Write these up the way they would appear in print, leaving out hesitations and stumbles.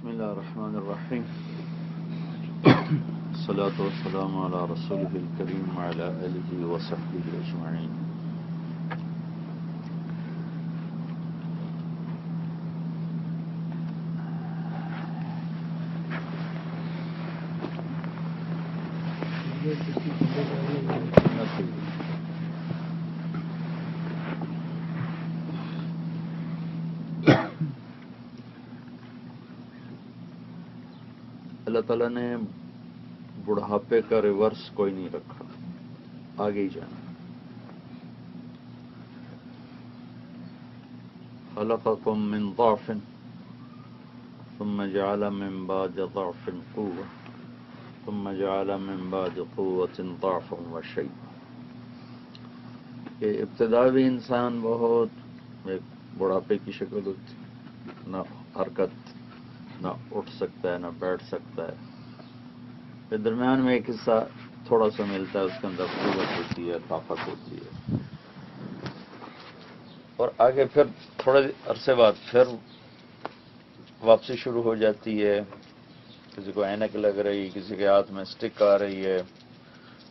بسم الله الرحمن الرحيم الصلاة والسلام على رسوله الكريم وعلى آله وصحبه أجمعين. اللہ تعالیٰ نے بڑھاپے کا ریورس کوئی نہیں رکھا، آگے ہی جانا. خلقکم من ضعف ثم جعل من بعد ضعف قوة ثم جعل من بعد قوة ضعفا وشيبا. کہ ابتدا بھی انسان بہت ایک بڑھاپے کی شکل ہوتی، نہ حرکت، نہ اٹھ سکتا ہے، نہ بیٹھ سکتا ہے. پھر درمیان میں ایک حصہ تھوڑا سا ملتا ہے، اس کے اندر قوت ہوتی ہے، طاقت ہوتی ہے، اور آگے پھر تھوڑے عرصے بعد پھر واپسی شروع ہو جاتی ہے. کسی کو اینک لگ رہی، کسی کے ہاتھ میں سٹک آ رہی ہے،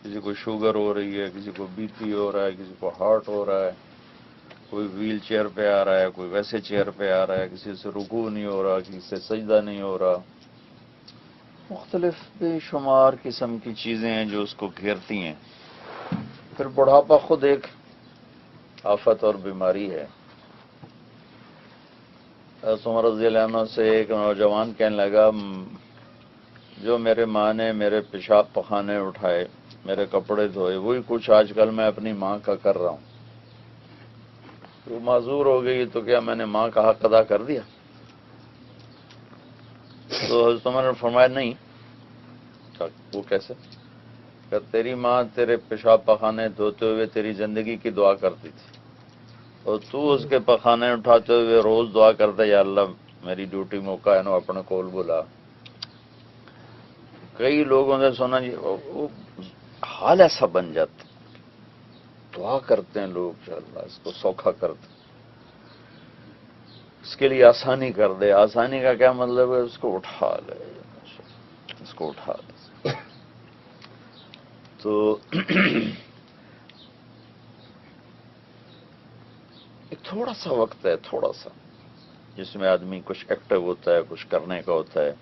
کسی کو شوگر ہو رہی ہے، کسی کو بی پی ہو رہا ہے، کسی کو ہارٹ ہو رہا ہے، کوئی ویل چیئر پہ آ رہا ہے، کوئی ویسے چیئر پہ آ رہا ہے، کسی سے رکوع نہیں ہو رہا، کسی سے سجدہ نہیں ہو رہا. مختلف بے شمار قسم کی چیزیں ہیں جو اس کو گھیرتی ہیں. پھر بڑھاپا خود ایک آفت اور بیماری ہے. حضرت عمر رضی اللہ عنہ سے ایک نوجوان کہنے لگا، جو میرے ماں نے میرے پیشاب پخانے اٹھائے، میرے کپڑے دھوئے، وہی کچھ آج کل میں اپنی ماں کا کر رہا ہوں. وہ معذور ہو گئی تو کیا میں نے ماں کا حق ادا کر دیا؟ تو حضرت عمر نے فرمایا نہیں. وہ کیسے؟ کہ تیری ماں تیرے پیشاب پخانے دھوتے ہوئے تیری زندگی کی دعا کرتی تھی، اور تو اس کے پخانے اٹھاتے ہوئے روز دعا کرتا، یا اللہ میری ڈیوٹی موقع ہے نا اپنے کول بلا. کئی لوگوں نے سنا جی وہ حال ایسا بن جاتا، دعا کرتے ہیں لوگ کہ اللہ اس کو سوکھا کر دے، اس کے لیے آسانی کر دے. آسانی کا کیا مطلب ہے؟ اس کو اٹھا لے، اس کو اٹھا لے. تو ایک تھوڑا سا وقت ہے، تھوڑا سا، جس میں آدمی کچھ ایکٹیو ہوتا ہے، کچھ کرنے کا ہوتا ہے.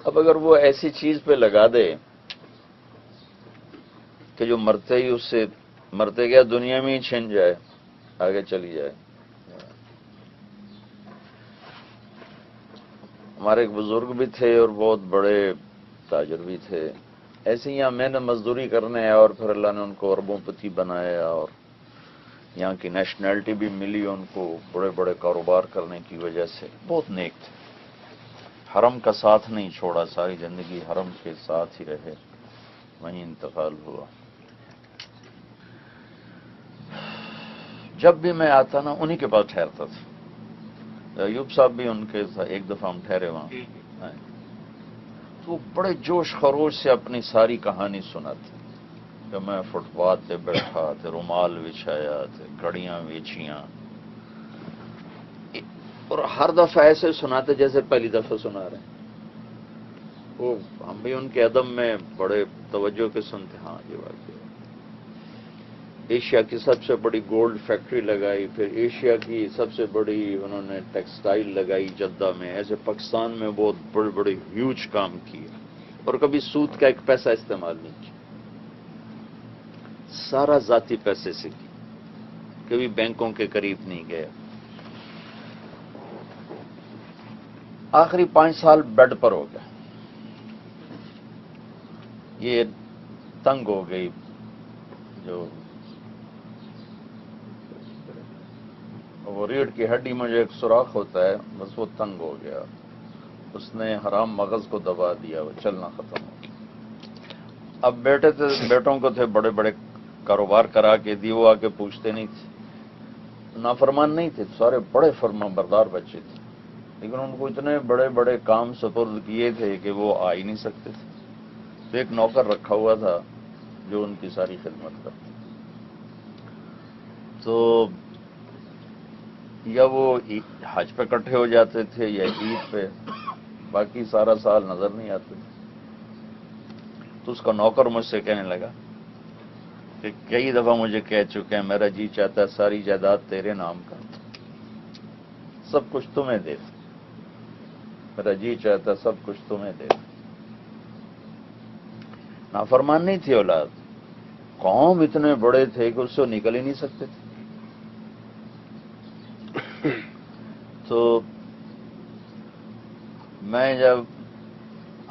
اب اگر وہ ایسی چیز پہ لگا دے کہ جو مرتے ہی اس سے مرتے گیا دنیا میں ہی چھن جائے، آگے چلی جائے. ہمارے ایک بزرگ بھی تھے اور بہت بڑے تاجر بھی تھے. ایسے ہی محنت مزدوری کرنے ہیں اور پھر اللہ نے ان کو اربوں پتی بنایا، اور یہاں کی نیشنلٹی بھی ملی ان کو بڑے بڑے کاروبار کرنے کی وجہ سے. بہت نیک تھے، حرم کا ساتھ نہیں چھوڑا، ساری زندگی حرم کے ساتھ ہی رہے، وہیں انتقال ہوا. جب بھی میں آتا نا انہی کے پاس ٹھہرتا تھا. ایوب صاحب بھی ان کے ساتھ ایک دفعہ ہم ٹھہرے وہاں، تو بڑے جوش خروش سے اپنی ساری کہانی سناتے کہ میں فٹ پاتھ پہ بیٹھا تھے، رومال بچھایا تھے، گھڑیاں بیچیاں، اور ہر دفعہ ایسے سناتے جیسے پہلی دفعہ سنا رہے ہیں. وہ ہم بھی ان کے ادب میں بڑے توجہ کے سنتے. ہاں یہ بات ہے. ایشیا کی سب سے بڑی گولڈ فیکٹری لگائی، پھر ایشیا کی سب سے بڑی انہوں نے ٹیکسٹائل لگائی جدہ میں. ایسے پاکستان میں بہت بڑے بڑے ہیوج کام کیے، اور کبھی سود کا ایک پیسہ استعمال نہیں کیا، سارا ذاتی پیسے سے کی، کبھی بینکوں کے قریب نہیں گیا. آخری 5 سال بیڈ پر ہو گیا، یہ تنگ ہو گئی، جو وہ ریڑھ کی ہڈی میں جو ایک سوراخ ہوتا ہے بس وہ تنگ ہو گیا. اس نے حرام مغز کو دبا دیا، وہ چلنا ختم ہو گیا. اب بیٹے تھے، بیٹوں کو تھے بڑے بڑے کاروبار کرا کے دی، وہ آ کے پوچھتے نہیں تھے. نافرمان نہیں تھے، سارے بڑے فرما بردار بچے تھے، لیکن ان کو اتنے بڑے بڑے کام سپرد کیے تھے کہ وہ آ ہی نہیں سکتے تھے. تو ایک نوکر رکھا ہوا تھا جو ان کی ساری خدمت کرتا. تو یا وہ حج پہ اکٹھے ہو جاتے تھے یا عید پہ، باقی سارا سال نظر نہیں آتے تھے۔ تو اس کا نوکر مجھ سے کہنے لگا کہ کئی دفعہ مجھے کہہ چکے ہیں میرا جی چاہتا ہے ساری جائیداد تیرے نام کر دو، سب کچھ تمہیں دے دو، میرا جی چاہتا ہے سب کچھ تمہیں دے دو۔ نافرمان نہیں تھی اولاد، قوم اتنے بڑے تھے کہ اس سے نکل ہی نہیں سکتے تھے۔ تو میں جب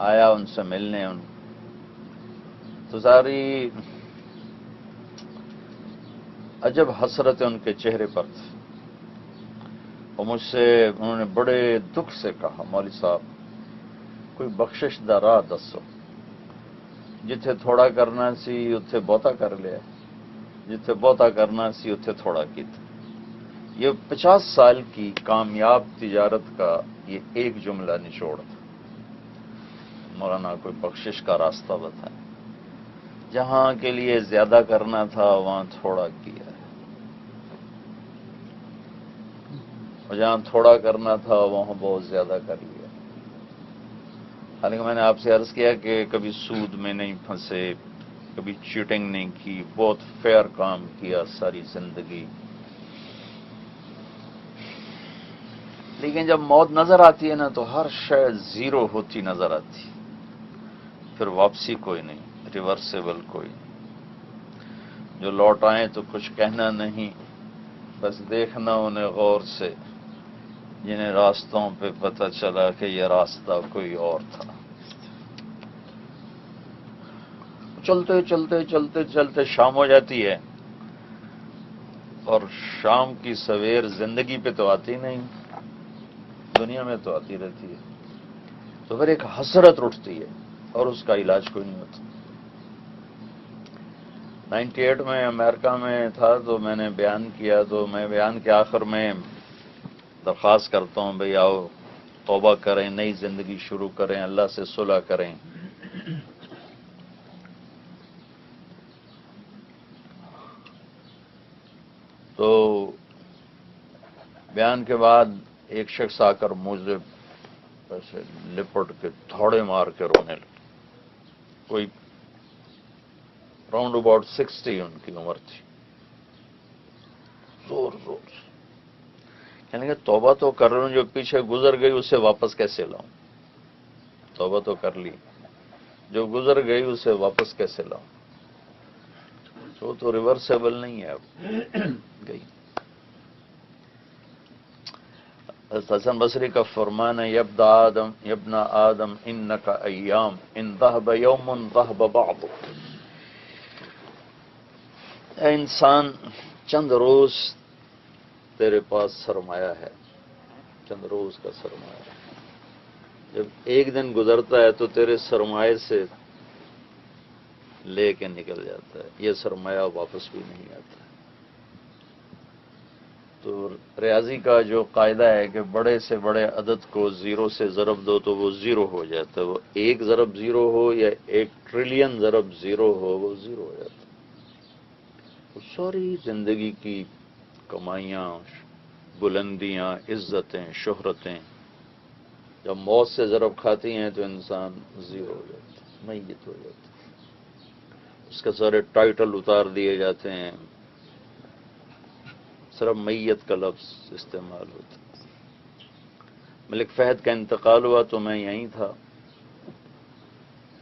آیا ان سے ملنے تو ساری عجب حسرتیں ان کے چہرے پر تھی، اور مجھ سے انہوں نے بڑے دکھ سے کہا مولوی صاحب کوئی بخشش دا راہ دسو، جتھے تھوڑا کرنا سی اتھے بہتا کر لیا، جتھے بہتا کرنا سی اتھے تھوڑا کیتا۔ یہ 50 سال کی کامیاب تجارت کا یہ ایک جملہ نچوڑ تھا۔ مولانا کوئی بخشش کا راستہ بتائیں، جہاں کے لیے زیادہ کرنا تھا وہاں تھوڑا کیا ہے، اور جہاں تھوڑا کرنا تھا وہاں بہت زیادہ کر لیا۔ حالانکہ میں نے آپ سے عرض کیا کہ کبھی سود میں نہیں پھنسے، کبھی چیٹنگ نہیں کی، بہت فیئر کام کیا ساری زندگی۔ لیکن جب موت نظر آتی ہے نا تو ہر شے زیرو ہوتی نظر آتی، پھر واپسی کوئی نہیں، ریورسیبل کوئی نہیں۔ جو لوٹ آئیں تو کچھ کہنا نہیں، بس دیکھنا انہیں غور سے، جنہیں راستوں پہ پتہ چلا کہ یہ راستہ کوئی اور تھا۔ چلتے چلتے چلتے چلتے شام ہو جاتی ہے، اور شام کی سویر زندگی پہ تو آتی نہیں، دنیا میں تو آتی رہتی ہے، تو پھر ایک حسرت اٹھتی ہے اور اس کا علاج کوئی نہیں ہوتا۔ 98 میں امریکہ میں تھا تو میں نے بیان کیا، تو میں بیان کے آخر میں درخواست کرتا ہوں بھئی آؤ توبہ کریں، نئی زندگی شروع کریں، اللہ سے صلح کریں۔ تو بیان کے بعد ایک شخص آ کر مجھے ایسے لپٹ کے تھوڑے مار کے رونے لگے، کوئی راؤنڈ اباؤٹ 60 ان کی عمر تھی، زور زور سے کہنے کہ توبہ تو کر رہا ہوں، جو پیچھے گزر گئی اسے واپس کیسے لاؤں؟ توبہ تو کر لی، جو گزر گئی اسے واپس کیسے لاؤں؟ تو ریورسیبل نہیں ہے، اب گئی۔ حسن بصری کا فرمان ہے یبن آدم انک ایام ان ذهب یوم ذهب بعض۔ اے انسان چند روز تیرے پاس سرمایہ ہے، چند روز کا سرمایہ ہے، جب ایک دن گزرتا ہے تو تیرے سرمایہ سے لے کے نکل جاتا ہے، یہ سرمایہ واپس بھی نہیں آتا۔ تو ریاضی کا جو قاعدہ ہے کہ بڑے سے بڑے عدد کو زیرو سے ضرب دو تو وہ زیرو ہو جاتا ہے، وہ 1 ضرب 0 ہو یا 1 ٹریلین ضرب 0 ہو، وہ زیرو ہو جاتا ہے۔ وہ ساری زندگی کی کمائیاں، بلندیاں، عزتیں، شہرتیں جب موت سے ضرب کھاتی ہیں تو انسان زیرو ہو جاتا ہے، میت ہو جاتا ہے، اس کے سارے ٹائٹل اتار دیے جاتے ہیں، صرف میت کا لفظ استعمال ہوتا۔ ملک فہد کا انتقال ہوا تو میں یہیں تھا،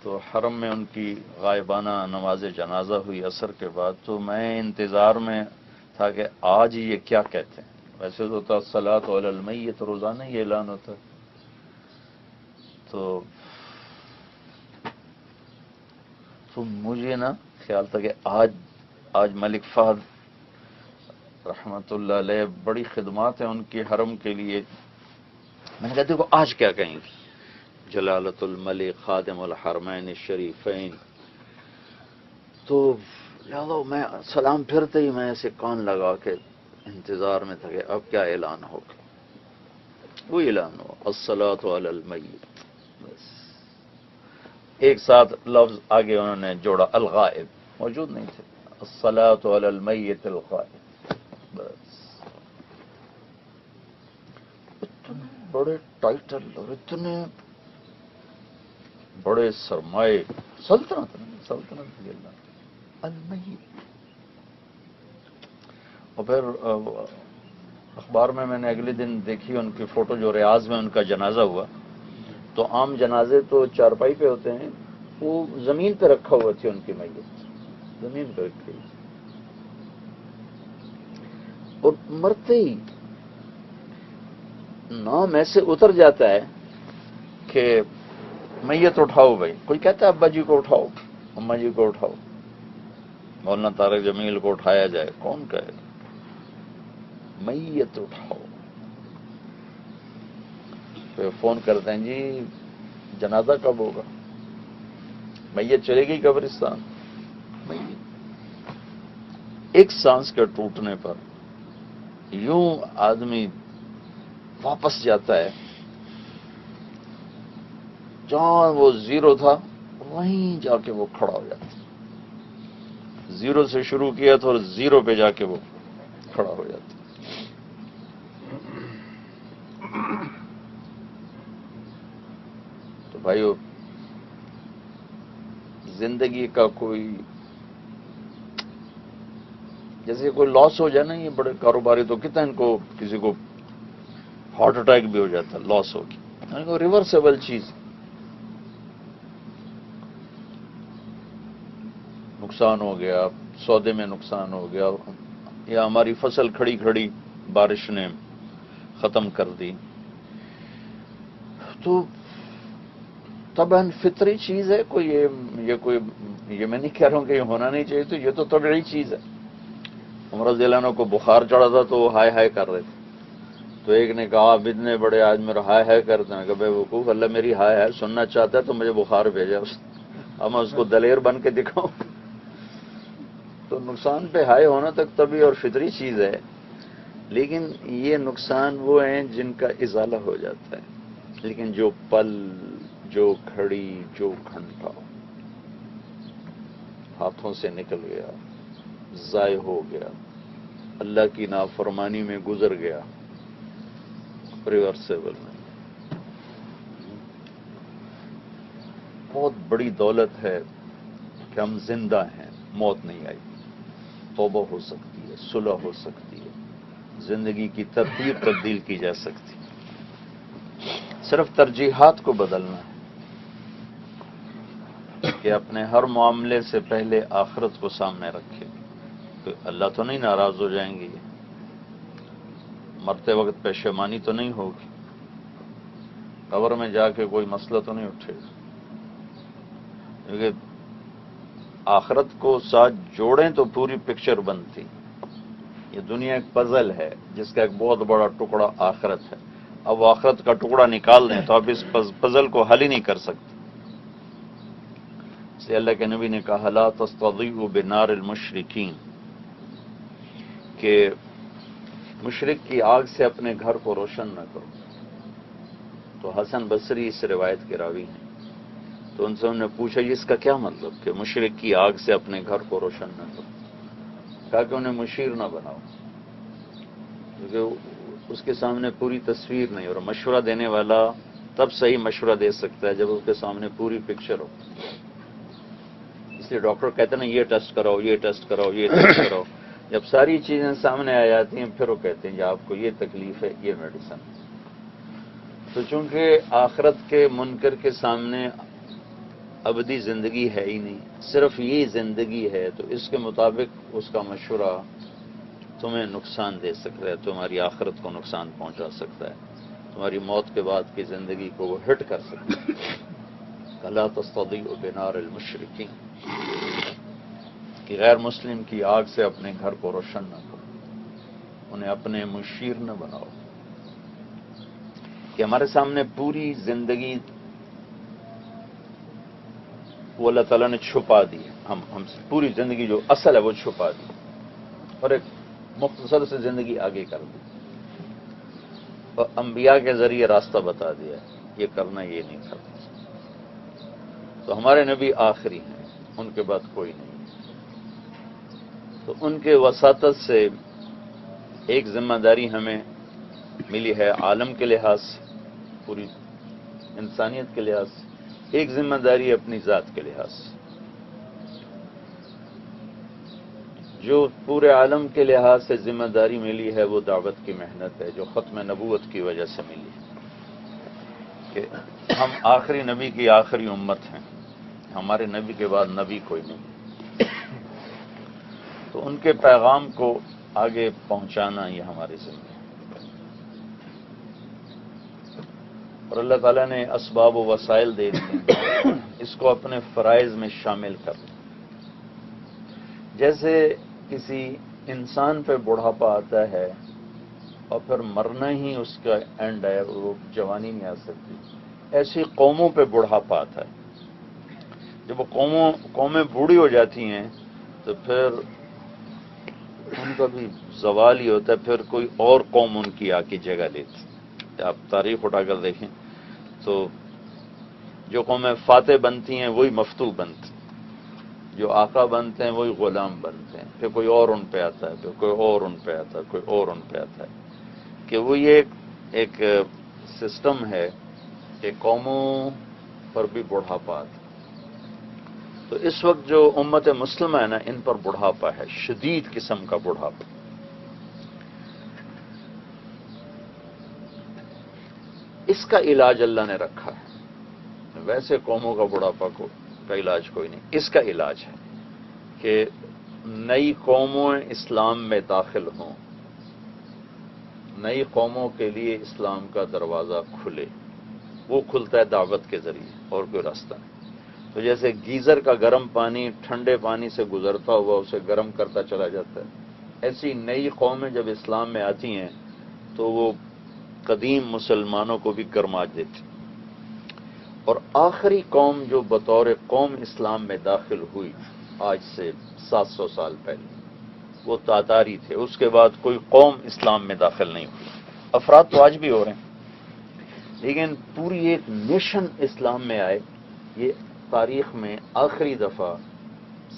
تو حرم میں ان کی غائبانہ نماز جنازہ ہوئی عصر کے بعد، تو میں انتظار میں تھا کہ آج یہ کیا کہتے ہیں۔ ویسے تو الصلاۃ علی المیت روزانہ یہ اعلان ہوتا ہے، تو مجھے نا خیال تھا کہ آج ملک فہد رحمت اللہ علیہ بڑی خدمات ہیں ان کی حرم کے لیے، میں نے کہا دیکھو آج کیا کہیں گے، جلالت الملک خادم الحرمین الشریفین۔ تو لہذا میں سلام پھرتے ہی میں ایسے کان لگا کے انتظار میں تھا کہ اب کیا اعلان ہوگا۔ وہ اعلان ہوا الصلاۃ علی المیت، بس ایک ساتھ لفظ آگے انہوں نے جوڑا، الغائب موجود نہیں تھے، الصلاۃ علی المیت الغائب، بس بڑے ٹائٹل اور اتنے بڑے سرمائے، سلطنت کی اللہ المیت. اور پھر اخبار میں نے اگلے دن دیکھی ان کی فوٹو، جو ریاض میں ان کا جنازہ ہوا. تو عام جنازے تو چارپائی پہ ہوتے ہیں، وہ زمین پہ رکھا ہوا تھی ان کی میت، زمین پہ رکھی ہوئی. اور مرتے ہی نام ایسے اتر جاتا ہے کہ میت اٹھاؤ بھائی. کوئی کہتا ہے ابا جی کو اٹھاؤ، اما جی کو اٹھاؤ، مولانا طارق جمیل کو اٹھایا جائے، کون کہے گا؟ میت اٹھاؤ. پھر فون کرتے ہیں جی جنازہ کب ہوگا؟ میت چلے گی قبرستان. میت ایک سانس کے ٹوٹنے پر یوں آدمی واپس جاتا ہے، جہاں وہ زیرو تھا وہیں جا کے وہ کھڑا ہو جاتا ہے. زیرو سے شروع کیا تھا اور زیرو پہ جا کے وہ کھڑا ہو جاتا ہے. تو بھائیو، زندگی کا کوئی جیسے کوئی لاس ہو جائے نا، یہ بڑے کاروباری تو کتنا ان کو کسی کو ہارٹ اٹیک بھی ہو جاتا ہے، لاس ہو گیا، ریورسیبل چیز. نقصان ہو گیا، سودے میں نقصان ہو گیا، یا ہماری فصل کھڑی کھڑی بارش نے ختم کر دی، تو طبعاً فطری چیز ہے. کوئی یہ میں نہیں کہہ رہا ہوں کہ یہ ہونا نہیں چاہیے، تو یہ تو طبیعی چیز ہے. عمر رضی اللہ عنہ کو بخار چڑھا تھا تو وہ ہائے ہائے کر رہے تھے. تو ایک نے کہا آپ اتنے بڑے آج میرا ہائے ہائے کرتے ہیں. کہ بے وقوف، اللہ میری ہائے ہائے سننا چاہتا ہے تو مجھے بخار بھیجا. اب میں اس کو دلیر بن کے دکھاؤں؟ تو نقصان پہ ہائے ہونا تک طبیعی اور فطری چیز ہے، لیکن یہ نقصان وہ ہیں جن کا ازالہ ہو جاتا ہے. لیکن جو پل، جو کھڑی، جو گھنٹہ ہاتھوں سے نکل گیا، ضائع ہو گیا، اللہ کی نافرمانی میں گزر گیا، ریورسیبل نہیں. بہت بڑی دولت ہے کہ ہم زندہ ہیں، موت نہیں آئی. توبہ ہو سکتی ہے، صلح ہو سکتی ہے، زندگی کی ترتیب تبدیل کی جا سکتی ہے. صرف ترجیحات کو بدلنا ہے کہ اپنے ہر معاملے سے پہلے آخرت کو سامنے رکھے. تو اللہ تو نہیں ناراض ہو جائیں گے؟ مرتے وقت پشیمانی تو نہیں ہوگی؟ قبر میں جا کے کوئی مسئلہ تو نہیں اٹھے گا؟ کیونکہ آخرت کو ساتھ جوڑیں تو پوری پکچر بنتی. یہ دنیا ایک پزل ہے جس کا ایک بہت بڑا ٹکڑا آخرت ہے. اب آخرت کا ٹکڑا نکال دیں تو آپ اس پزل کو حل ہی نہیں کر سکتے. اس لیے اللہ کے نبی نے کہا لا تستضیئوا بنار المشرکین، کہ مشرک کی آگ سے اپنے گھر کو روشن نہ کرو. تو حسن بصری اس روایت کے راوی ہیں. تو ان سے انہوں نے پوچھا اس کا کیا مطلب کہ مشرک کی آگ سے اپنے گھر کو روشن نہ کرو؟ کہا کہ انہیں مشیر نہ بناؤ، کیونکہ اس کے سامنے پوری تصویر نہیں. اور مشورہ دینے والا تب صحیح مشورہ دے سکتا ہے جب اس کے سامنے پوری پکچر ہو. اس لیے ڈاکٹر کہتے ہیں نا یہ ٹیسٹ کراؤ، یہ ٹیسٹ کراؤ، یہ ٹیسٹ کراؤ. جب ساری چیزیں سامنے آ جاتی ہیں پھر وہ کہتے ہیں کہ آپ کو یہ تکلیف ہے، یہ میڈیسن. تو چونکہ آخرت کے منکر کے سامنے ابدی زندگی ہے ہی نہیں، صرف یہ زندگی ہے، تو اس کے مطابق اس کا مشورہ تمہیں نقصان دے سکتا ہے، تمہاری آخرت کو نقصان پہنچا سکتا ہے، تمہاری موت کے بعد کی زندگی کو وہ ہٹ کر سکتا ہے. لا تستضیئوا بنار المشرکین، کہ غیر مسلم کی آگ سے اپنے گھر کو روشن نہ کرو، انہیں اپنے مشیر نہ بناؤ. کہ ہمارے سامنے پوری زندگی وہ اللہ تعالیٰ نے چھپا دی. ہم سے پوری زندگی جو اصل ہے وہ چھپا دی اور ایک مختصر سے زندگی آگے کر دی. اور انبیاء کے ذریعے راستہ بتا دیا، یہ کرنا، یہ نہیں کرنا. تو ہمارے نبی آخری ہیں، ان کے بعد کوئی نہیں. تو ان کے وساطت سے ایک ذمہ داری ہمیں ملی ہے عالم کے لحاظ سے پوری انسانیت کے لحاظ سے، ایک ذمہ داری اپنی ذات کے لحاظ سے۔ جو پورے عالم کے لحاظ سے ذمہ داری ملی ہے وہ دعوت کی محنت ہے، جو ختم نبوت کی وجہ سے ملی ہے کہ ہم آخری نبی کی آخری امت ہیں، ہمارے نبی کے بعد نبی کوئی نہیں، تو ان کے پیغام کو آگے پہنچانا یہ ہماری ذمہ ہے۔ اور اللہ تعالیٰ نے اسباب و وسائل دے دیے، اس کو اپنے فرائض میں شامل کر لیں۔ جیسے کسی انسان پہ بڑھاپا آتا ہے اور پھر مرنا ہی اس کا اینڈ ہے، وہ جوانی نہیں آ سکتی، ایسی قوموں پہ بڑھاپا آتا ہے۔ جب وہ قومیں بوڑھی ہو جاتی ہیں تو پھر ان کا بھی زوال ہی ہوتا ہے، پھر کوئی اور قوم ان کی آ کی جگہ لیتی۔ آپ تاریخ اٹھا کر دیکھیں تو جو قومیں فاتح بنتی ہیں وہی مفتوح بنتی، جو آقا بنتے ہیں وہی غلام بنتے ہیں، پھر کوئی اور ان پہ آتا ہے، پھر کوئی اور ان پہ آتا ہے، کوئی اور ان پہ آتا ہے، کہ وہ یہ ایک سسٹم ہے کہ قوموں پر بھی بڑھاپا آتا ہے۔ تو اس وقت جو امت مسلمہ ہے نا، ان پر بڑھاپا ہے، شدید قسم کا بڑھاپا۔ اس کا علاج اللہ نے رکھا ہے، ویسے قوموں کا بڑھاپا کا علاج کوئی نہیں، اس کا علاج ہے کہ نئی قوموں اسلام میں داخل ہوں، نئی قوموں کے لیے اسلام کا دروازہ کھلے، وہ کھلتا ہے دعوت کے ذریعے، اور کوئی راستہ نہیں۔ تو جیسے گیزر کا گرم پانی ٹھنڈے پانی سے گزرتا ہوا اسے گرم کرتا چلا جاتا ہے، ایسی نئی قومیں جب اسلام میں آتی ہیں تو وہ قدیم مسلمانوں کو بھی گرما دیتی۔ اور آخری قوم جو بطور قوم اسلام میں داخل ہوئی آج سے 700 سال پہلے، وہ تاتاری تھے۔ اس کے بعد کوئی قوم اسلام میں داخل نہیں ہوئی۔ افراد تو آج بھی ہو رہے ہیں، لیکن پوری ایک نیشن اسلام میں آئے، یہ تاریخ میں آخری دفعہ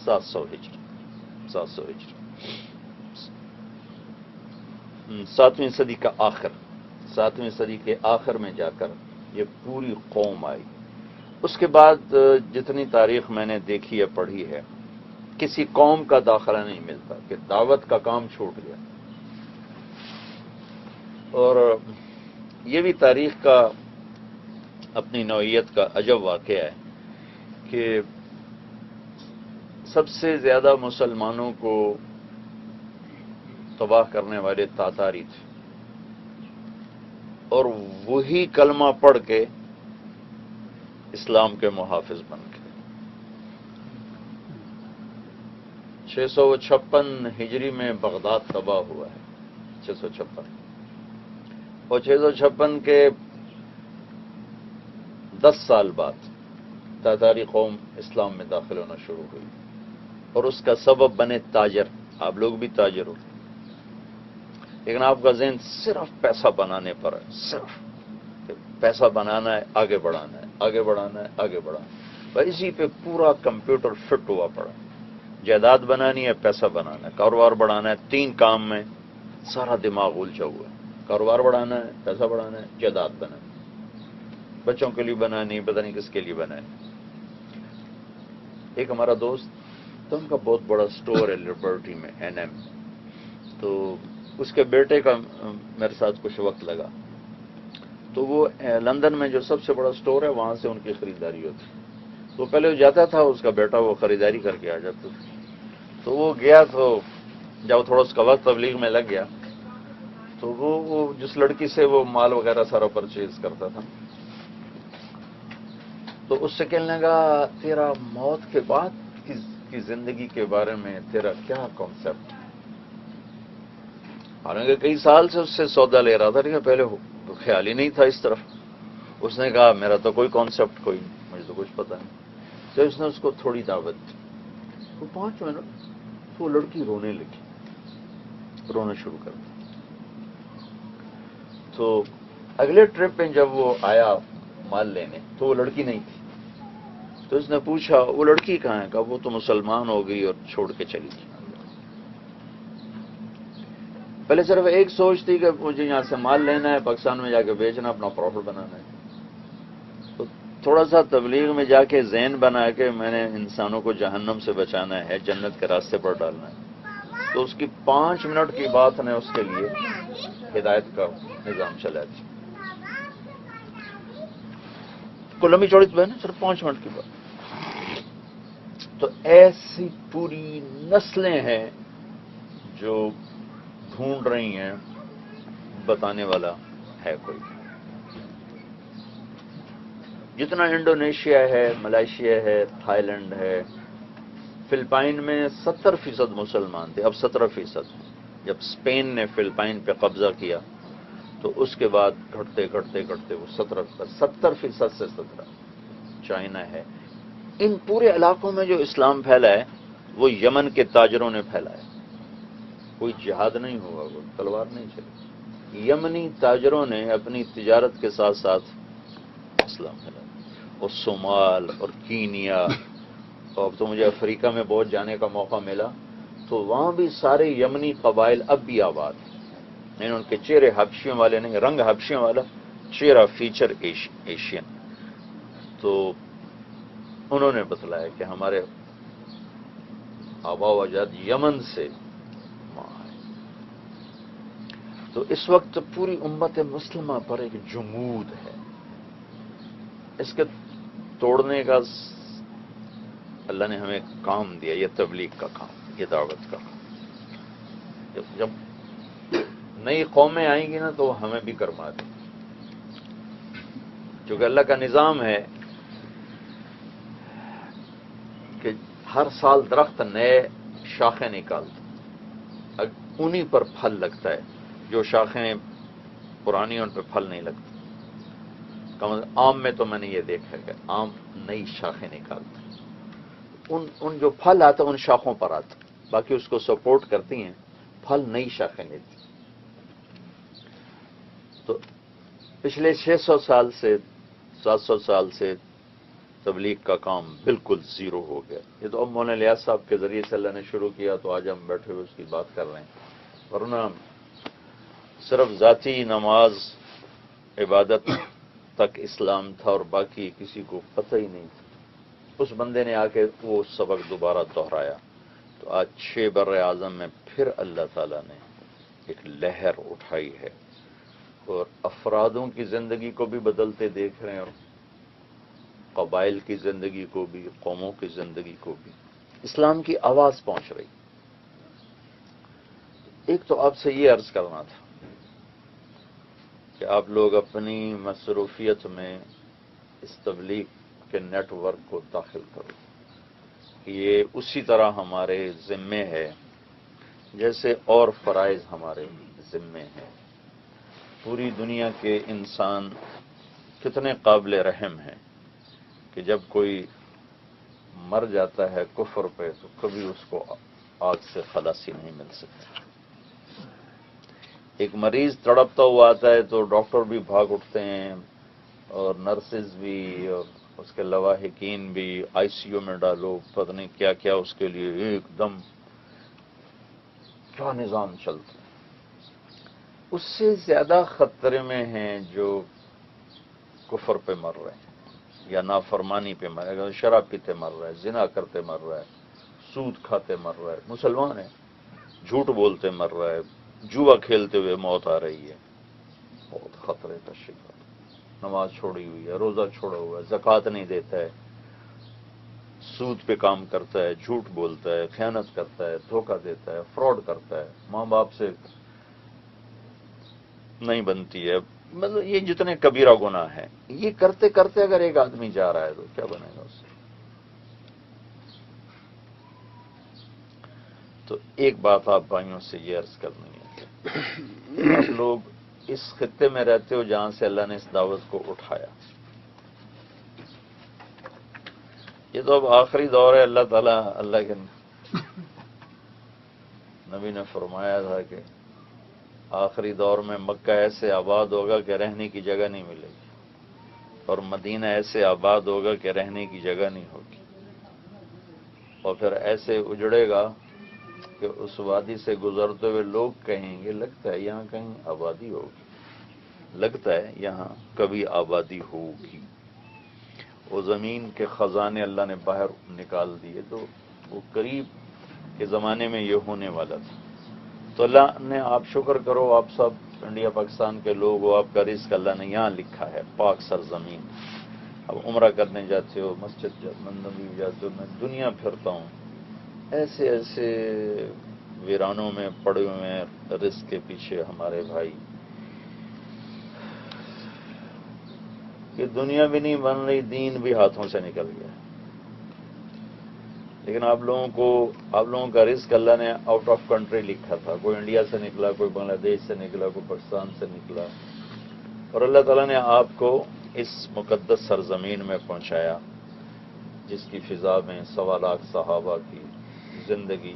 700 ہجری، 7ویں صدی کا آخر، 7ویں صدی کے آخر میں جا کر یہ پوری قوم آئی۔ اس کے بعد جتنی تاریخ میں نے دیکھی ہے پڑھی ہے، کسی قوم کا داخلہ نہیں ملتا کہ دعوت کا کام چھوٹ گیا۔ اور یہ بھی تاریخ کا اپنی نوعیت کا عجب واقعہ ہے کہ سب سے زیادہ مسلمانوں کو تباہ کرنے والے تاتاری تھے، اور وہی کلمہ پڑھ کے اسلام کے محافظ بن گئے۔ 656 ہجری میں بغداد تباہ ہوا ہے، 656، اور 656 کے 10 سال بعد تاتاری قوم اسلام میں داخل ہونا شروع ہوئی، اور اس کا سبب بنے تاجر۔ آپ لوگ بھی تاجر ہو، لیکن آپ کا ذہن صرف پیسہ بنانے پر ہے، صرف پیسہ بنانا ہے، آگے بڑھانا ہے، آگے بڑھانا ہے، آگے بڑھانا ہے، بس اسی پہ پورا کمپیوٹر فٹ ہوا پڑا۔ جائیداد بنانی ہے، پیسہ بنانا ہے، کاروبار بڑھانا ہے، 3 کام میں سارا دماغ الجھا ہوا ہے۔ کاروبار بڑھانا ہے، پیسہ بڑھانا ہے، جائیداد بنانی، بچوں کے لیے بنانی، پتہ نہیں کس کے لیے بنانی۔ ایک ہمارا دوست تو ان کا بہت بڑا سٹور ہے لبرٹی میں، NM، تو اس کے بیٹے کا میرے ساتھ کچھ وقت لگا، تو وہ لندن میں جو سب سے بڑا سٹور ہے وہاں سے ان کی خریداری ہوتی، تو پہلے وہ جاتا تھا، اس کا بیٹا وہ خریداری کر کے آ جاتا تھا، تو وہ گیا، تو جب تھوڑا اس کا وقت تبلیغ میں لگ گیا تو وہ جس لڑکی سے وہ مال وغیرہ سارا پرچیز کرتا تھا، تو اس سے کہنے لگا تیرا موت کے بعد کی زندگی کے بارے میں تیرا کیا کانسیپٹ؟ حالانکہ کئی سال سے اس سے سودا لے رہا تھا، لیکن پہلے خیال ہی نہیں تھا اس طرف۔ اس نے کہا میرا تو کوئی کانسیپٹ کوئی نہیں، مجھے تو کچھ پتہ نہیں۔ تو اس نے اس کو تھوڑی دعوت دی، وہ 5 منٹ تو وہ لڑکی رونے لگی، رونا شروع کر دیا۔ تو اگلے ٹرپ پہ جب وہ آیا مال لینے تو وہ لڑکی نہیں تھی، تو اس نے پوچھا وہ لڑکی کہاں ہے؟ کہا وہ تو مسلمان ہو گئی اور چھوڑ کے چلی گئی۔ پہلے صرف ایک سوچ تھی کہ مجھے یہاں سے مال لینا ہے، پاکستان میں جا کے بیچنا، اپنا پروفٹ بنانا ہے، تھوڑا سا تبلیغ میں جا کے ذہن بنا کے میں نے انسانوں کو جہنم سے بچانا ہے، جنت کے راستے پر ڈالنا ہے، تو اس کی 5 منٹ کی بات نے اس کے لیے ہدایت کا نظام چلا دیا. کو لمبی چوڑی تو ہے نا، صرف 5 منٹ کی بات. تو ایسی پوری نسلیں ہیں جو ڈھونڈ رہی ہیں بتانے والا ہے کوئی. جتنا انڈونیشیا ہے، ملائیشیا ہے، تھائی لینڈ ہے، فلپائن میں 70% مسلمان تھے، اب 17%. جب اسپین نے فلپائن پہ قبضہ کیا تو اس کے بعد گھٹتے گھٹتے گھٹتے وہ 70% سے 17. چائنا ہے. ان پورے علاقوں میں جو اسلام پھیلا ہے وہ یمن کے تاجروں نے پھیلا ہے. کوئی جہاد نہیں ہوا، وہ تلوار نہیں چلی. یمنی تاجروں نے اپنی تجارت کے ساتھ ساتھ اسلام پھیلایا. اور صومال اور کینیا، اور اب تو مجھے افریقہ میں بہت جانے کا موقع ملا، تو وہاں بھی سارے یمنی قبائل اب بھی آباد ہیں. نہیں، ان کے چہرے حبشیوں والے نہیں، رنگ حبشیوں والا، چہرہ فیچر ایشین. تو انہوں نے بتلایا کہ ہمارے آبا و اجداد یمن سے وہاں آئے. تو اس وقت پوری امت مسلمہ پر ایک جمود ہے. اس کے توڑنے کا اللہ نے ہمیں کام دیا، یہ تبلیغ کا کام، یہ دعوت کا کام. جب نئی قومیں آئیں گی نا تو ہمیں بھی کرما دیں، کیونکہ اللہ کا نظام ہے کہ ہر سال درخت نئے شاخیں نکالتا، انہی پر پھل لگتا ہے. جو شاخیں پرانی ان پہ پھل نہیں لگتا. آم میں تو میں نے یہ دیکھا کہ آم نئی شاخیں نکالتا، ان جو پھل آتا ان شاخوں پر آتا، باقی اس کو سپورٹ کرتی ہیں، پھل نئی شاخیں لیتی. تو پچھلے 600 سال سے 700 سال سے تبلیغ کا کام بالکل زیرو ہو گیا. یہ تو اب مولانا الیاس صاحب کے ذریعے سے اللہ نے شروع کیا تو آج ہم بیٹھے ہوئے اس کی بات کر رہے ہیں. ورنہ صرف ذاتی نماز عبادت تک اسلام تھا اور باقی کسی کو پتہ ہی نہیں تھا. اس بندے نے آ کے وہ سبق دوبارہ دہرایا. تو آج 6 بر اعظم میں پھر اللہ تعالیٰ نے ایک لہر اٹھائی ہے، اور افرادوں کی زندگی کو بھی بدلتے دیکھ رہے ہیں، اور قبائل کی زندگی کو بھی، قوموں کی زندگی کو بھی اسلام کی آواز پہنچ رہی. ایک تو آپ سے یہ عرض کرنا تھا کہ آپ لوگ اپنی مصروفیت میں اس تبلیغ کے نیٹ ورک کو داخل کرو. یہ اسی طرح ہمارے ذمے ہے جیسے اور فرائض ہمارے ذمے ہیں. پوری دنیا کے انسان کتنے قابل رحم ہیں کہ جب کوئی مر جاتا ہے کفر پہ تو کبھی اس کو آگ سے خلاصی نہیں مل سکتی. ایک مریض تڑپتا ہوا آتا ہے تو ڈاکٹر بھی بھاگ اٹھتے ہیں، اور نرسز بھی، اور اس کے لواحقین بھی. آئی سی یو میں ڈالو، پتہ نہیں کیا کیا اس کے لیے ایک دم کیا نظام چلتا ہے. اس سے زیادہ خطرے میں ہیں جو کفر پہ مر رہے ہیں یا نافرمانی پہ مر رہے ہیں، شراب پیتے مر رہا ہے، زنا کرتے مر رہا ہے، سود کھاتے مر رہا ہے، مسلمان ہے، جھوٹ بولتے مر رہا ہے، جوا کھیلتے ہوئے موت آ رہی ہے. بہت خطرے کا شکار. نماز چھوڑی ہوئی ہے، روزہ چھوڑا ہوا ہے، زکوٰۃ نہیں دیتا ہے، سود پہ کام کرتا ہے، جھوٹ بولتا ہے، خیانت کرتا ہے، دھوکہ دیتا ہے، فراڈ کرتا ہے، ماں باپ سے نہیں بنتی ہے. مطلب یہ جتنے کبیرہ گناہ ہیں، یہ کرتے کرتے اگر ایک آدمی جا رہا ہے تو کیا بنے گا اس سے؟ تو ایک بات آپ بھائیوں سے یہ عرض کرنی ہے، آپ لوگ اس خطے میں رہتے ہو جہاں سے اللہ نے اس دعوت کو اٹھایا. یہ تو اب آخری دور ہے. اللہ تعالیٰ، اللہ کے نبی نے فرمایا تھا کہ آخری دور میں مکہ ایسے آباد ہوگا کہ رہنے کی جگہ نہیں ملے گی، اور مدینہ ایسے آباد ہوگا کہ رہنے کی جگہ نہیں ہوگی، اور پھر ایسے اجڑے گا کہ اس وادی سے گزرتے ہوئے لوگ کہیں گے لگتا ہے یہاں کہیں آبادی ہوگی، لگتا ہے یہاں کبھی آبادی ہوگی. وہ زمین کے خزانے اللہ نے باہر نکال دیے، تو وہ قریب کے زمانے میں یہ ہونے والا تھا۔ تو اللہ نے، آپ شکر کرو، آپ سب انڈیا پاکستان کے لوگ ہو، آپ کا رزق اللہ نے یہاں لکھا ہے، پاک سرزمین۔ اب عمرہ کرنے جاتے ہو، مسجد نبوی جاتے ہو، میں دنیا پھرتا ہوں، ایسے ایسے ویرانوں میں پڑے ہوئے ہیں رزق کے پیچھے ہمارے بھائی، کہ دنیا بھی نہیں بن رہی، دین بھی ہاتھوں سے نکل گیا۔ لیکن آپ لوگوں کا رزق اللہ نے آؤٹ آف کنٹری لکھا تھا، کوئی انڈیا سے نکلا، کوئی بنگلہ دیش سے نکلا، کوئی پاکستان سے نکلا، اور اللہ تعالیٰ نے آپ کو اس مقدس سرزمین میں پہنچایا، جس کی فضا میں 1.25 لاکھ صحابہ کی زندگی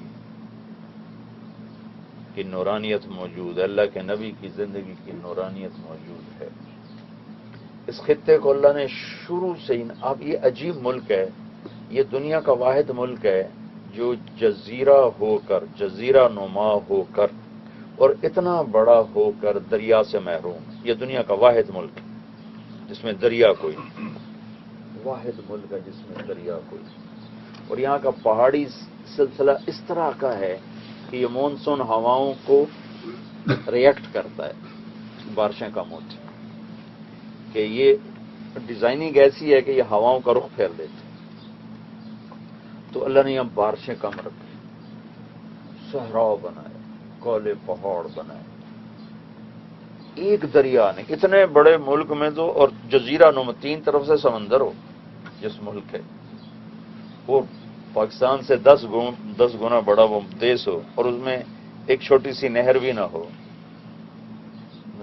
کی نورانیت موجود ہے، اللہ کے نبی کی زندگی کی نورانیت موجود ہے۔ اس خطے کو اللہ نے شروع سے ہی، اب یہ عجیب ملک ہے، یہ دنیا کا واحد ملک ہے جو جزیرہ ہو کر، جزیرہ نما ہو کر، اور اتنا بڑا ہو کر دریا سے محروم ہے۔ یہ دنیا کا واحد ملک ہے جس میں دریا کوئی نہیں، واحد ملک ہے جس میں دریا کوئی نہیں۔ اور یہاں کا پہاڑی سلسلہ اس طرح کا ہے کہ یہ مونسون ہواؤں کو ریئیکٹ کرتا ہے، بارشیں کم ہوتی ہیں، کہ یہ ڈیزائننگ ایسی ہے کہ یہ ہواؤں کا رخ پھیر دیتے ہیں۔ تو اللہ نے یہاں بارشیں کم رکھی، صحرا بنائے، کالے پہاڑ بنائے، ایک دریا نے، اتنے بڑے ملک میں تو، اور جزیرہ نما، 3 طرف سے سمندر ہو جس ملک ہے، وہ پاکستان سے 10 گنا بڑا وہ دیش ہو، اور اس میں ایک چھوٹی سی نہر بھی نہ ہو۔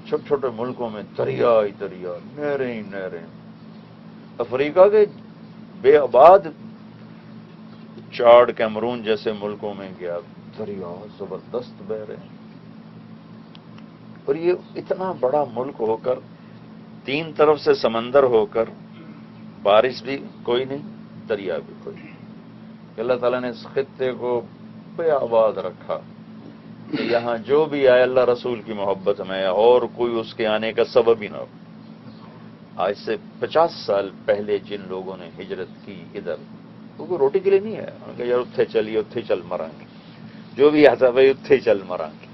چھوٹے چھوٹے ملکوں میں دریا ہی دریا، نہریں ہی نہریں۔ افریقہ کے بے آباد چاڈ، کیمرون جیسے ملکوں میں گیا، دریا زبردست بہ رہے ہیں۔ اور یہ اتنا بڑا ملک ہو کر، 3 طرف سے سمندر ہو کر، بارش بھی کوئی نہیں، دریا بھی کوئی نہیں۔ اللہ تعالیٰ نے اس خطے کو بے آباد رکھا کہ یہاں جو بھی آئے اللہ رسول کی محبت میں، اور کوئی اس کے آنے کا سبب ہی نہ ہو۔ آج سے 50 سال پہلے جن لوگوں نے ہجرت کی ادھر، وہ کوئی روٹی کے لیے نہیں ہے، ان کا یار اتھے چلیے، اتھے چل مریں گے، جو بھی آتا بھائی اتھے چل مریں گے۔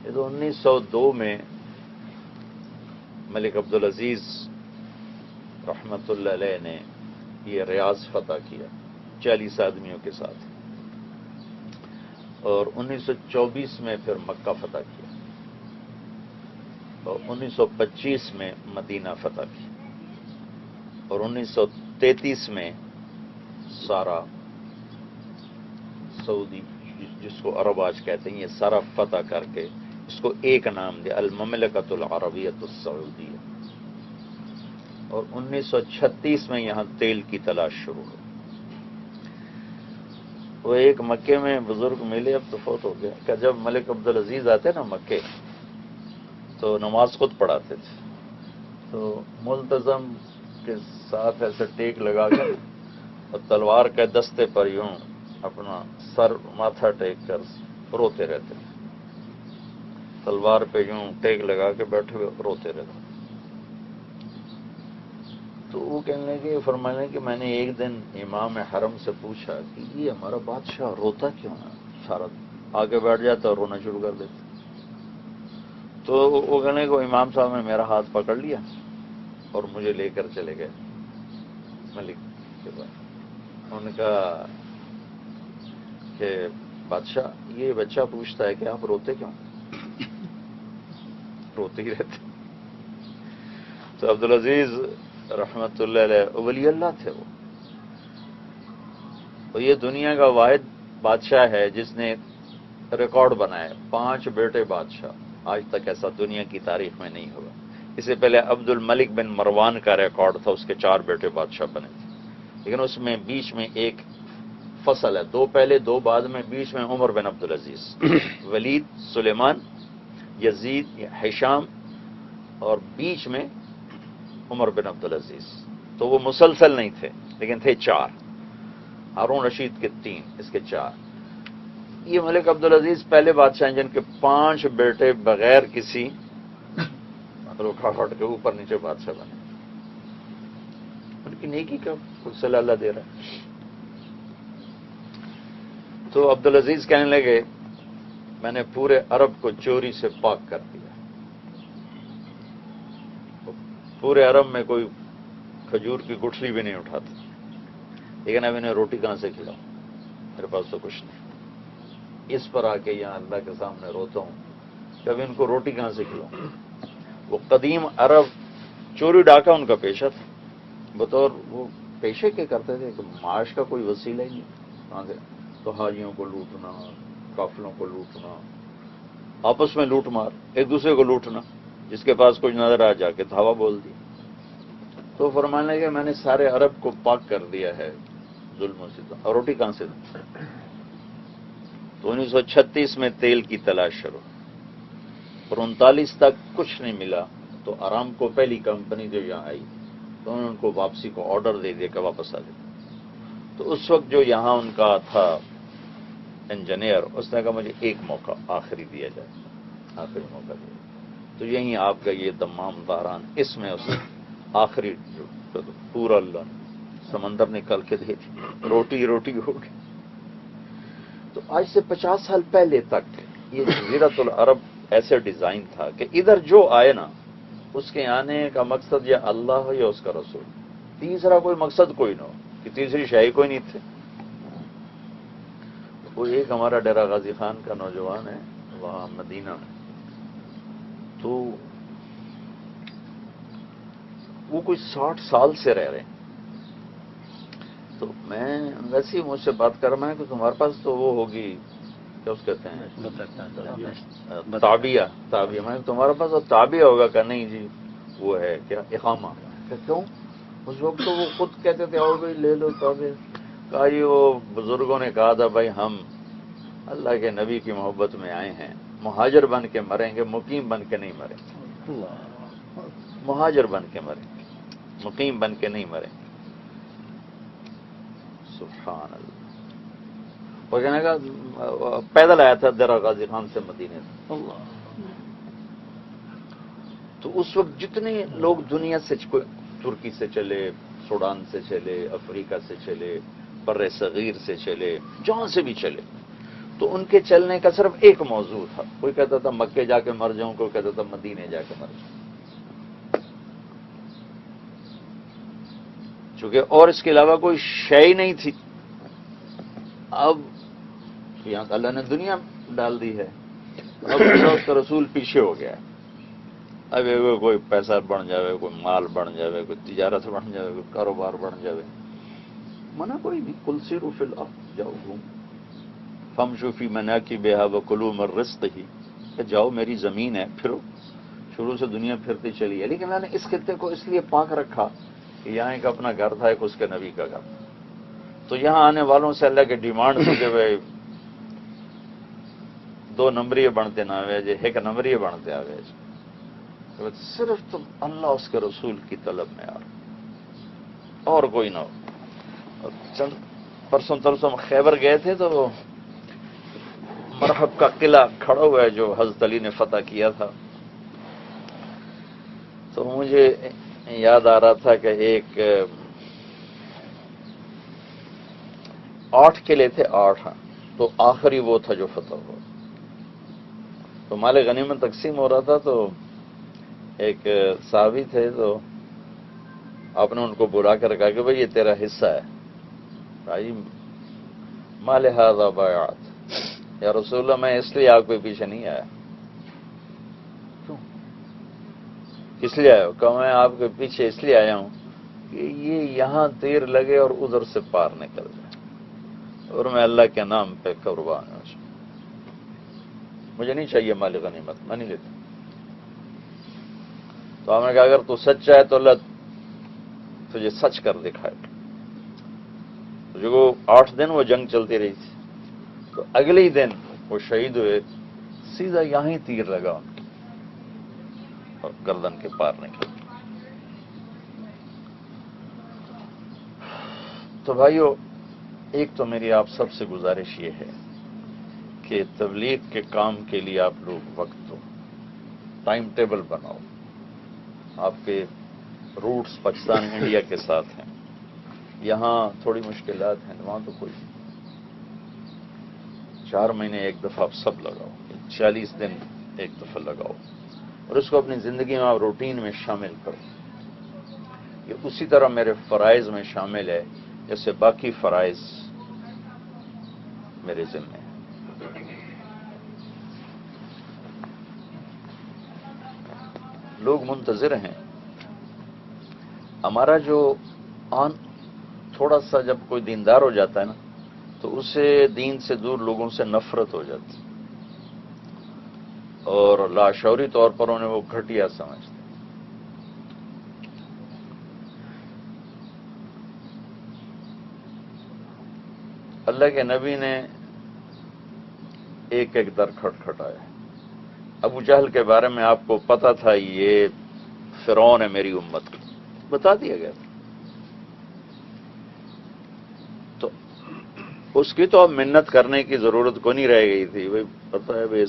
یہ تو 1902 میں ملک عبدالعزیز رحمت اللہ علیہ نے یہ ریاض فتح کیا 40 آدمیوں کے ساتھ، اور 1924 میں پھر مکہ فتح کیا، اور 1925 میں مدینہ فتح کیا، اور 1933 میں سارا سعودی، جس کو عرب آج کہتے ہیں، یہ سارا فتح کر کے اس کو ایک نام دیا، المملکۃ العربیۃ السعودیہ۔ اور 1936 میں یہاں تیل کی تلاش شروع ہوئی۔ وہ ایک مکے میں بزرگ ملے، اب تو فوت ہو گیا، کہ جب ملک عبدالعزیز آتے نا مکے تو نماز خود پڑھاتے تھے، تو ملتزم کے ساتھ ایسے ٹیک لگا کر اور تلوار کے دستے پر یوں اپنا سر ماتھا ٹیک کر روتے رہتے تھے، تلوار پہ یوں ٹیک لگا کے بیٹھے ہوئے روتے رہتے۔ تو وہ کہنے لگے، فرمانے لگے کہ میں نے ایک دن امام حرم سے پوچھا کہ یہ ہمارا بادشاہ روتا کیوں ہے، سارا آگے بیٹھ جاتا اور رونا شروع کر دیتا۔ تو وہ کہنے کو امام صاحب نے میرا ہاتھ پکڑ لیا اور مجھے لے کر چلے گئے ملک کے پاس۔ انہوں نے کہا کہ بادشاہ، یہ بچہ پوچھتا ہے کہ آپ روتے کیوں؟ روتے ہی رہتے۔ تو عبدالعزیز رحمت اللہ علیہ ولی اللہ تھے وہ، اور یہ دنیا کا واحد بادشاہ ہے جس نے ریکارڈ بنایا، 5 بیٹے بادشاہ، آج تک ایسا دنیا کی تاریخ میں نہیں ہوا۔ اس سے پہلے عبد الملک بن مروان کا ریکارڈ تھا، اس کے 4 بیٹے بادشاہ بنے تھے، لیکن اس میں بیچ میں ایک فصل ہے، 2 پہلے 2 بعد میں، بیچ میں عمر بن عبدالعزیز، ولید، سلیمان، یزید، ہشام، اور بیچ میں عمر بن عبدالعزیز۔ تو وہ مسلسل نہیں تھے، لیکن تھے 4، ہارون رشید کے 3، اس کے 4۔ یہ ملک عبدالعزیز پہلے بادشاہ ہیں جن کے 5 بیٹے بغیر کسی رکاوٹ کے اوپر نیچے بادشاہ بنے۔ ان کی نیکی کا صلہ اللہ دے رہا ہے. تو عبدالعزیز کہنے لگے میں نے پورے عرب کو چوری سے پاک کر دیا. پورے عرب میں کوئی کھجور کی گٹھلی بھی نہیں اٹھاتا، لیکن اب انہیں روٹی کہاں سے کھلاؤں، میرے پاس تو کچھ نہیں. اس پر آ کے یہاں اللہ کے سامنے روتا ہوں کہ اب ان کو روٹی کہاں سے کھلاؤں. وہ قدیم عرب چوری ڈاکہ ان کا پیشہ تھا، بطور وہ پیشے کے کرتے تھے کہ معاش کا کوئی وسیلہ ہی نہیں کہاں سے. تو حاجیوں کو لوٹنا، قافلوں کو لوٹنا، آپس میں لوٹ مار، ایک دوسرے کو لوٹنا، جس کے پاس کچھ نظر آ جا کے دھاوا بول دی. تو فرمانے لگے میں نے سارے عرب کو پاک کر دیا ہے ظلموں سے، اور روٹی کہاں سے دوں. تو 1936 میں تیل کی تلاش شروع، اور 39 تک کچھ نہیں ملا. تو آرام کو پہلی کمپنی جو یہاں آئی تو انہوں نے ان کو واپسی کو آرڈر دے دیا کہ واپس آ جائے. تو اس وقت جو یہاں ان کا تھا انجینئر، اس نے کہا مجھے ایک موقع آخری دیا جائے، آخری موقع دیا. تو یہیں آپ کا یہ دمام داران، اس میں اس آخری جو پورا اللہ سمندر نکل کے دے دی، روٹی روٹی ہو گئی. تو آج سے 50 سال پہلے تک یہ جزیرۃ العرب ایسے ڈیزائن تھا کہ ادھر جو آئے نا اس کے آنے کا مقصد یا اللہ ہو یا اس کا رسول، تیسرا کوئی مقصد کوئی نہ ہو، کہ تیسری شاہی کوئی نہیں تھے. وہ ایک ہمارا ڈیرہ غازی خان کا نوجوان ہے وہاں مدینہ میں، تو وہ کوئی 60 سال سے رہ رہے ہیں. تو میں ویسے ہی مجھ سے بات کر رہا ہوں کہ تمہارے پاس تو وہ ہوگی کیا اس کہتے ہیں تعبیہ. میں تمہارے پاس تو تعبیہ ہوگا کہ نہیں جی وہ ہے کیا اقامہ. کہ کیوں؟ اس وقت تو وہ خود کہتے تھے اور بھائی لے لو تعبیہ. کہا جی وہ بزرگوں نے کہا تھا بھائی ہم اللہ کے نبی کی محبت میں آئے ہیں، مہاجر بن کے مریں گے، مقیم بن کے نہیں مریں گے. مہاجر بن کے مریں گے، مقیم بن کے نہیں مریں گے. سبحان اللہ. وہ کہنے کا پیدل آیا تھا ڈیرہ غازی خان سے مدینے سے. تو اس وقت جتنے لوگ دنیا سے ترکی سے چلے، سوڈان سے چلے، افریقہ سے چلے، بر صغیر سے چلے، جہاں سے بھی چلے، تو ان کے چلنے کا صرف ایک موضوع تھا. کوئی کہتا تھا مکے جا کے مر جاؤں، کوئی کہتا تھا مدینے جا کے مر جاؤں. چونکہ اور اس کے علاوہ کوئی شے ہی نہیں تھی. اب یہاں اللہ نے دنیا ڈال دی ہے، اب اللہ اس کا رسول پیچھے ہو گیا ہے. اب کوئی پیسہ بڑھ جاوے، کوئی مال بڑھ جاوے، کوئی تجارت بڑھ جاوے، کوئی کاروبار بڑھ جاوے، منع کوئی نہیں. کل سیروا فی الارض، جاؤ گھوم، فامشوا فی مناکبہا وکلوا من رزقہ، کہ جاؤ میری زمین ہے پھرو. شروع سے دنیا پھرتی چلی ہے، لیکن میں نے اس خطے کو اس لیے پاک رکھا کہ یہاں ایک اپنا گھر تھا، ایک اس کے نبی کا گھر. تو یہاں آنے والوں سے اللہ کے ڈیمانڈ تھی کہ بھائی 2 نمبری بنتے نہ ہوئے جی، 1 نمبری بنتے آوے جی. صرف تم اللہ اس کے رسول کی طلب میں آ اور کوئی نہ ہو. چند پرسوں ترسوں خیبر گئے تھے تو مرحب کا قلعہ کھڑا ہوا ہے جو حضرت علی نے فتح کیا تھا. تو مجھے یاد آ رہا تھا کہ ایک 8 قلعے تھے، 8. تو آخری وہ تھا جو فتح ہوا. تو مال غنیمت تقسیم ہو رہا تھا، تو ایک صحابی تھے تو آپ نے ان کو بلا کر کہا کہ بھئی یہ تیرا حصہ ہے. بھائی مال ھذا بائعات، یا رسول اللہ میں اس لیے آپ کے پیچھے نہیں آیا. کیوں؟ کس لیے آیا ہو؟ کہ میں آپ کے پیچھے اس لیے آیا ہوں کہ یہ یہاں دیر لگے اور ادھر سے پار نکل جائے، اور میں اللہ کے نام پہ قربان ہوں. مجھے نہیں چاہیے مال غنیمت، میں نہیں لیتا. تو آپ نے کہا اگر تو سچا ہے تو اللہ تجھے سچ کر دکھائے. جو 8 دن وہ جنگ چلتی رہی تھی، تو اگلے ہی دن وہ شہید ہوئے. سیدھا یہاں ہی تیر لگا ان کی اور گردن کے پار نکل. تو بھائیو، ایک تو میری آپ سب سے گزارش یہ ہے کہ تبلیغ کے کام کے لیے آپ لوگ وقت دو، ٹائم ٹیبل بناؤ. آپ کے روٹس پاکستان انڈیا کے ساتھ ہیں. یہاں تھوڑی مشکلات ہیں، وہاں تو کوئی 4 مہینے ایک دفعہ آپ سب لگاؤ، 40 دن ایک دفعہ لگاؤ، اور اس کو اپنی زندگی میں آپ روٹین میں شامل کرو. یہ اسی طرح میرے فرائض میں شامل ہے جیسے باقی فرائض میرے ذمہ ہیں. لوگ منتظر ہیں. ہمارا جو تھوڑا سا جب کوئی دیندار ہو جاتا ہے نا تو اسے دین سے دور لوگوں سے نفرت ہو جاتی ہے، اور لاشعوری طور پر انہیں وہ گھٹیا سمجھتے. اللہ کے نبی نے ایک ایک در کھٹکھٹایا. ابو جہل کے بارے میں آپ کو پتا تھا یہ فرعون ہے میری امت کی، بتا دیا گیا تھا. تو اس کی تو اب منت کرنے کی ضرورت کو نہیں رہ گئی تھی، بھائی پتہ ہے بھائی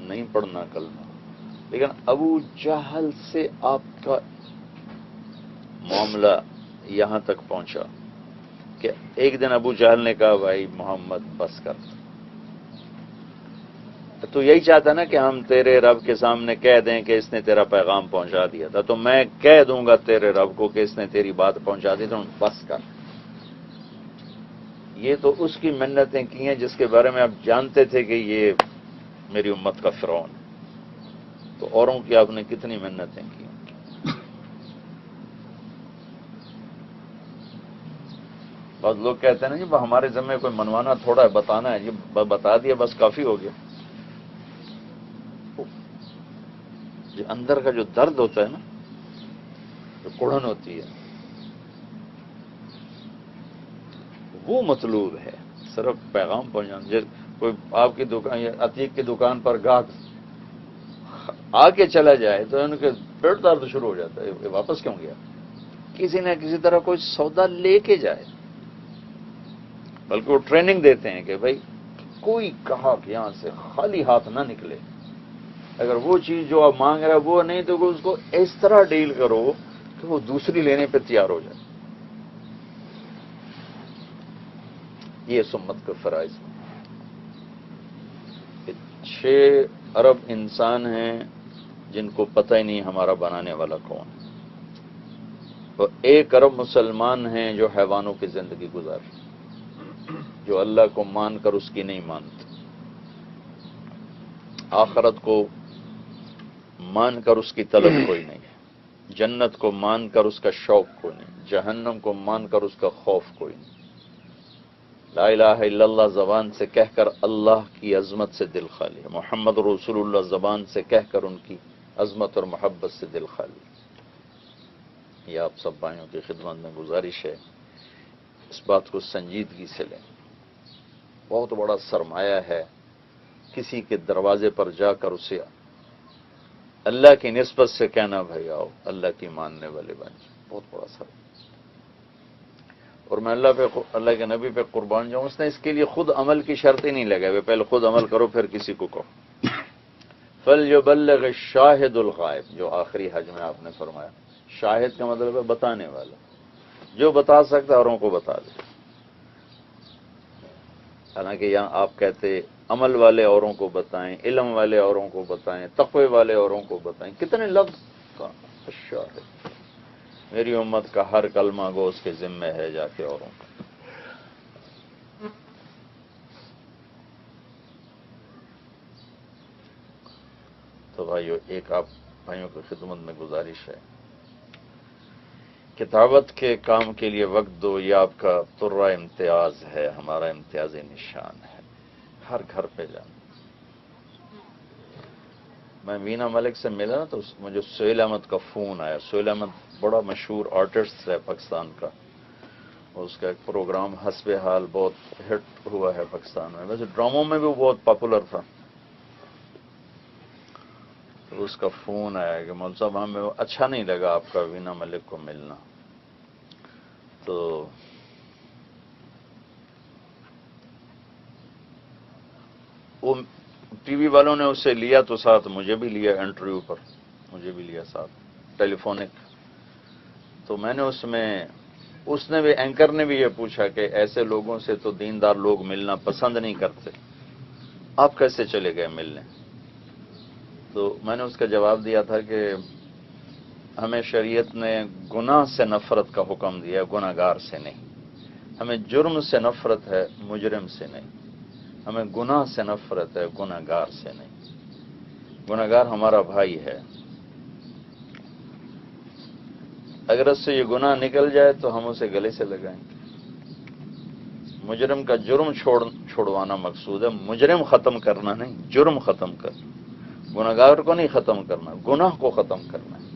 نہیں پڑھنا کلمہ. لیکن ابو جہل سے آپ کا معاملہ یہاں تک پہنچا کہ ایک دن ابو جہل نے کہا بھائی محمد بس کر. تو یہی چاہتا نا کہ ہم تیرے رب کے سامنے کہہ دیں کہ اس نے تیرا پیغام پہنچا دیا تھا، تو میں کہہ دوں گا تیرے رب کو کہ اس نے تیری بات پہنچا دی، تو بس کر. یہ تو اس کی منتیں کی ہیں جس کے بارے میں آپ جانتے تھے کہ یہ میری امت کا فرعون ہے. تو اوروں کی آپ نے کتنی منتیں کی. بعض لوگ کہتے ہیں نا جی ہمارے ذمہ کوئی منوانا تھوڑا ہے، بتانا ہے، یہ بتا دیا بس کافی ہو گیا. جو اندر کا جو درد ہوتا ہے نا، جو کڑھن ہوتی ہے، وہ مطلوب ہے. صرف پیغام پہنچانا. کوئی آپ کی دکان یا عتیق کی دکان پر گاہک آ کے چلا جائے تو ان کے پیٹ درد شروع ہو جاتا ہے، واپس کیوں گیا. کسی نہ کسی طرح کوئی سودا لے کے جائے. بلکہ وہ ٹریننگ دیتے ہیں کہ بھائی کوئی گاہک یہاں سے خالی ہاتھ نہ نکلے. اگر وہ چیز جو آپ مانگ رہے وہ نہیں تو اس کو اس طرح ڈیل کرو کہ وہ دوسری لینے پہ تیار ہو جائے. یہ سمت کا فرائض. 6 ارب انسان ہیں جن کو پتہ ہی نہیں ہمارا بنانے والا کون ہے، اور 1 ارب مسلمان ہیں جو حیوانوں کی زندگی گزارتے، جو اللہ کو مان کر اس کی نہیں مانتے، آخرت کو مان کر اس کی طلب کوئی نہیں ہے، جنت کو مان کر اس کا شوق کوئی نہیں، جہنم کو مان کر اس کا خوف کوئی نہیں. لا الہ الا اللہ زبان سے کہہ کر اللہ کی عظمت سے دل خالی ہے. محمد رسول اللہ زبان سے کہہ کر ان کی عظمت اور محبت سے دل خالی. یہ آپ سب بھائیوں کی خدمت میں گزارش ہے، اس بات کو سنجیدگی سے لیں. بہت بڑا سرمایہ ہے کسی کے دروازے پر جا کر اسے اللہ کی نسبت سے کہنا بھائی آؤ اللہ کی ماننے والے بن جائیں. بہت بڑا سرمایہ. اور میں اللہ کے نبی پہ قربان جاؤں، اس نے اس کے لیے خود عمل کی شرط ہی نہیں لگائی. پہلے خود عمل کرو پھر کسی کو کہو. فَلْيُبَلِّغِ الشَّاهِدُ الْغَائِبُ، جو آخری حج میں آپ نے فرمایا. شاہد کا مطلب ہے بتانے والا، جو بتا سکتا اوروں کو بتا دے. حالانکہ یہاں آپ کہتے عمل والے اوروں کو بتائیں، علم والے اوروں کو بتائیں، تقوی والے اوروں کو بتائیں. کتنے لفظ کا شاہد. میری امت کا ہر کلمہ گو اس کے ذمہ ہے جا کے اوروں کا. تو بھائیو، ایک آپ بھائیوں کی خدمت میں گزارش ہے کہ دعوت کے کام کے لیے وقت دو. یہ آپ کا ترہ امتیاز ہے، ہمارا امتیازی نشان ہے. ہر گھر پہ جانا. میں وینا ملک سے ملا نا تو مجھے سہیل احمد کا فون آیا. سہیل احمد بڑا مشہور آرٹسٹ ہے پاکستان کا. اس کا ایک پروگرام حسب حال بہت ہٹ ہوا ہے پاکستان میں، ویسے ڈراموں میں بھی وہ بہت پاپولر تھا. تو اس کا فون آیا کہ مول صاحب ہمیں اچھا نہیں لگا آپ کا وینا ملک کو ملنا. تو وہ ٹی وی والوں نے اسے لیا تو ساتھ مجھے بھی لیا انٹرویو پر، مجھے بھی لیا ساتھ ٹیلی فونک. تو میں نے اس نے بھی اینکر نے بھی یہ پوچھا کہ ایسے لوگوں سے تو دیندار لوگ ملنا پسند نہیں کرتے، آپ کیسے چلے گئے ملنے؟ تو میں نے اس کا جواب دیا تھا کہ ہمیں شریعت نے گناہ سے نفرت کا حکم دیا، گناہ گار سے نہیں۔ ہمیں جرم سے نفرت ہے، مجرم سے نہیں۔ ہمیں گناہ سے نفرت ہے، گناہ گار سے نہیں۔ گناہ گار ہمارا بھائی ہے، اگر اس سے یہ گناہ نکل جائے تو ہم اسے گلے سے لگائیں گے۔ مجرم کا جرم چھوڑوانا مقصود ہے، مجرم ختم کرنا نہیں، جرم ختم کرنا۔ گناہ گار کو نہیں ختم کرنا، گناہ کو ختم کرنا ہے،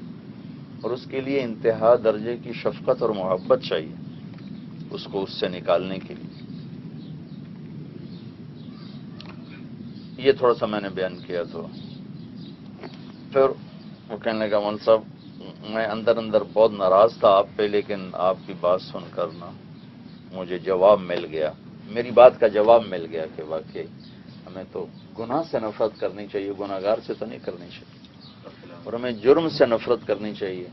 اور اس کے لیے انتہا درجے کی شفقت اور محبت چاہیے اس کو اس سے نکالنے کے لیے۔ یہ تھوڑا سا میں نے بیان کیا۔ تو پھر وہ کہنے لگا مول صاحب میں اندر اندر بہت ناراض تھا آپ پہ، لیکن آپ کی بات سن کر نا مجھے جواب مل گیا، میری بات کا جواب مل گیا کہ واقعی ہمیں تو گناہ سے نفرت کرنی چاہیے، گناہ گار سے تو نہیں کرنی چاہیے، اور ہمیں جرم سے نفرت کرنی چاہیے،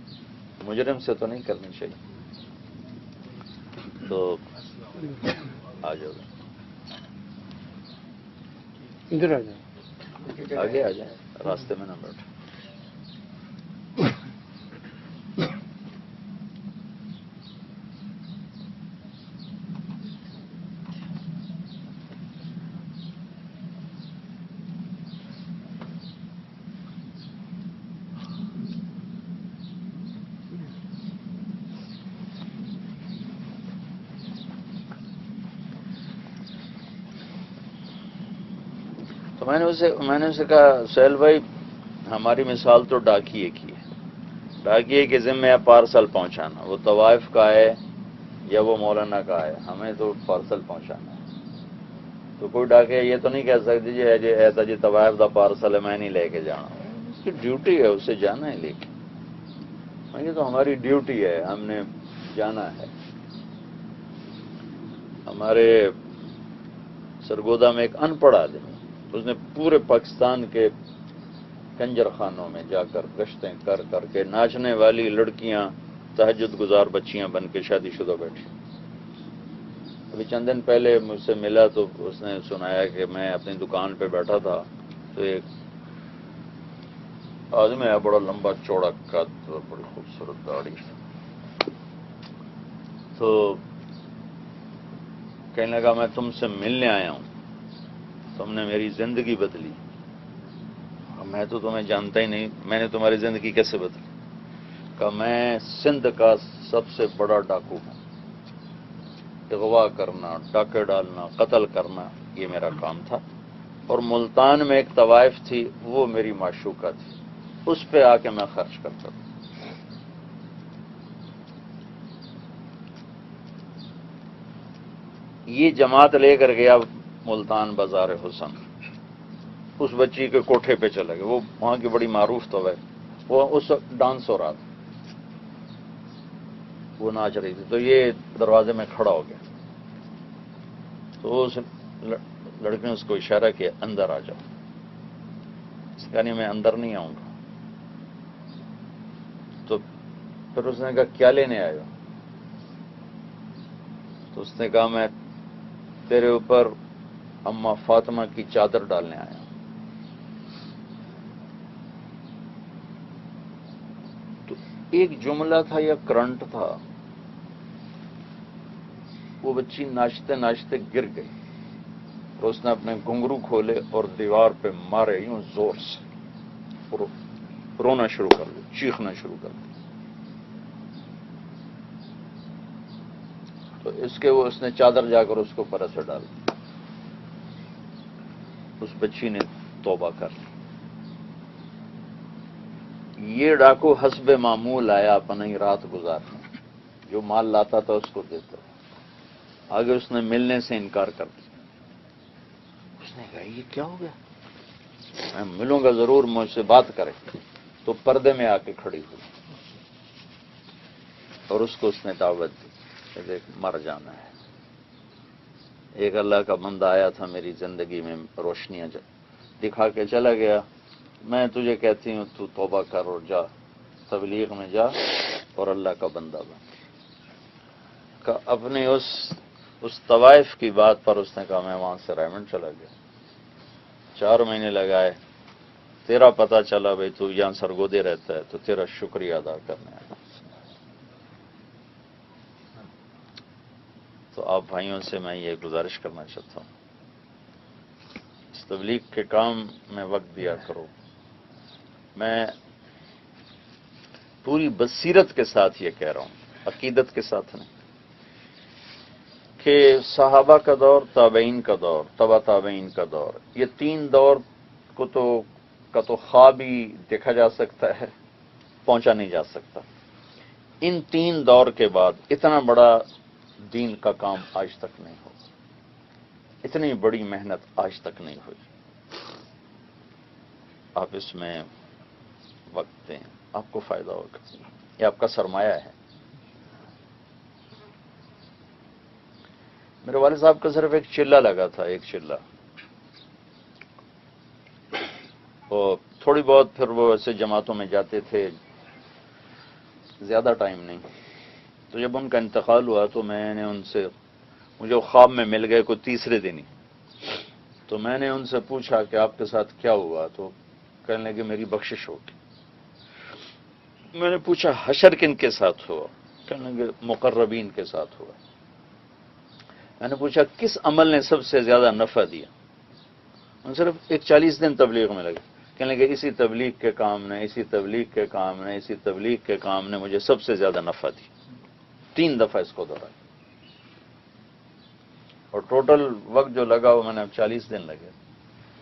مجرم سے تو نہیں کرنی چاہیے۔ تو آ جاؤ، ادھر آ جائیں، آگے آ جائیں، راستے میں نہ بیٹھو۔ تو میں نے اسے کہا سہیل بھائی ہماری مثال تو ڈاکیے کی ہے، ڈاکیے کے ذمہ ہے پارسل پہنچانا، وہ طوائف کا ہے یا وہ مولانا کا ہے، ہمیں تو پارسل پہنچانا ہے۔ تو کوئی ڈاکیا یہ تو نہیں کہہ سکتی جی ایسا جی طوائف دا پارسل ہے میں نہیں لے کے جانا، اس کی ڈیوٹی ہے، اسے جانا ہے لے کے۔ میں کہ تو ہماری ڈیوٹی ہے، ہم نے جانا ہے۔ ہمارے سرگودا میں ایک ان پڑھ آدمی، اس نے پورے پاکستان کے کنجر خانوں میں جا کر گشتیں کر کر کے ناچنے والی لڑکیاں تہجد گزار بچیاں بن کے شادی شدہ بیٹھی۔ ابھی چند دن پہلے مجھ سے ملا تو اس نے سنایا کہ میں اپنی دکان پہ بیٹھا تھا تو ایک آدمی ہے بڑا لمبا چوڑا قد اور بڑی خوبصورت داڑھی، تو کہنے لگا میں تم سے ملنے آیا ہوں، تم نے میری زندگی بدلی، میں تو تمہیں جانتا ہی نہیں، میں نے تمہاری زندگی کیسے بدلی؟ کہا میں سندھ کا سب سے بڑا ڈاکو ہوں، اغوا کرنا، ڈاکے ڈالنا، قتل کرنا یہ میرا کام تھا، اور ملتان میں ایک طوائف تھی وہ میری معشوقہ تھی، اس پہ آ کے میں خرچ کرتا تھا۔ یہ جماعت لے کر گیا ملتان بازار حسن، اس بچی کے کوٹھے پہ چلے گئے، وہ وہاں کی بڑی معروف تو ہے، وہ اس وقت ڈانس ہو رہا تھا، وہ ناچ رہی تھی، تو یہ دروازے میں کھڑا ہو گیا، تو اس لڑکے نے اس کو اشارہ کیا اندر آ جاؤ، اس کا نہیں میں اندر نہیں آؤں گا۔ تو پھر اس نے کہا کیا لینے آئے ہو؟ تو اس نے کہا میں تیرے اوپر اما فاطمہ کی چادر ڈالنے آیا ہوں۔ تو ایک جملہ تھا یا کرنٹ تھا، وہ بچی ناچتے ناچتے گر گئی، اور اس نے اپنے گھنگرو کھولے اور دیوار پہ مارے یوں زور سے، اور رونا شروع کر دیا، چیخنا شروع کر دیا۔ تو اس نے چادر جا کر اس کو پر سے ڈال دی، اس بچی نے توبہ کر لی۔ یہ ڈاکو حسب معمول آیا اپنی رات گزارنے، جو مال لاتا تھا اس کو دیتا، آگے اس نے ملنے سے انکار کر دیا۔ اس نے کہا یہ کیا ہو گیا، میں ملوں گا ضرور، مجھ سے بات کرے۔ تو پردے میں آ کے کھڑی ہوئی اور اس کو اس نے دعوت دی کہ دیکھ مر جانا ہے، ایک اللہ کا بندہ آیا تھا میری زندگی میں، روشنیاں دکھا کے چلا گیا، میں تجھے کہتی ہوں تو توبہ کر اور جا تبلیغ میں جا، اور اللہ کا بندہ بن کہ اپنی اس طوائف کی بات پر اس نے کہا میں وہاں سے ریمنڈ چلا گیا، 4 مہینے لگائے، تیرا پتہ چلا بھئی تو یہاں سرگودے رہتا ہے تو تیرا شکریہ ادا کرنے آیا۔ تو آپ بھائیوں سے میں یہ گزارش کرنا چاہتا ہوں، اس تبلیغ کے کام میں وقت دیا کرو۔ میں پوری بصیرت کے ساتھ یہ کہہ رہا ہوں، عقیدت کے ساتھ نہیں، کہ صحابہ کا دور، تابعین کا دور، تبع تابعین کا دور، یہ 3 دور کا تو خواب ہی دیکھا جا سکتا ہے، پہنچا نہیں جا سکتا۔ ان 3 دور کے بعد اتنا بڑا دین کا کام آج تک نہیں ہوا، اتنی بڑی محنت آج تک نہیں ہوئی۔ آپ اس میں وقت دیں، آپ کو فائدہ ہوگا، یہ آپ کا سرمایہ ہے۔ میرے والد صاحب کا صرف ایک چلہ لگا تھا، ایک چلہ، اور تھوڑی بہت پھر وہ ایسے جماعتوں میں جاتے تھے، زیادہ ٹائم نہیں۔ تو جب ان کا انتقال ہوا تو میں نے ان سے، مجھے وہ خواب میں مل گئے کوئی تیسرے دن ہی، تو میں نے ان سے پوچھا کہ آپ کے ساتھ کیا ہوا؟ تو کہنے لگے میری بخشش ہوگی۔ میں نے پوچھا حشر کن کے ساتھ ہوا؟ کہنے لگے مقربین کے ساتھ ہوا۔ میں نے پوچھا کس عمل نے سب سے زیادہ نفع دیا؟ ان صرف ایک 40 دن تبلیغ میں لگے، کہنے لگے اسی تبلیغ کے کام نے، اسی تبلیغ کے کام نے، اسی تبلیغ کے کام نے مجھے سب سے زیادہ نفع دی۔ 3 دفعہ اس کو دہرایا، اور ٹوٹل وقت جو لگا وہ میں نے 40 دن لگے۔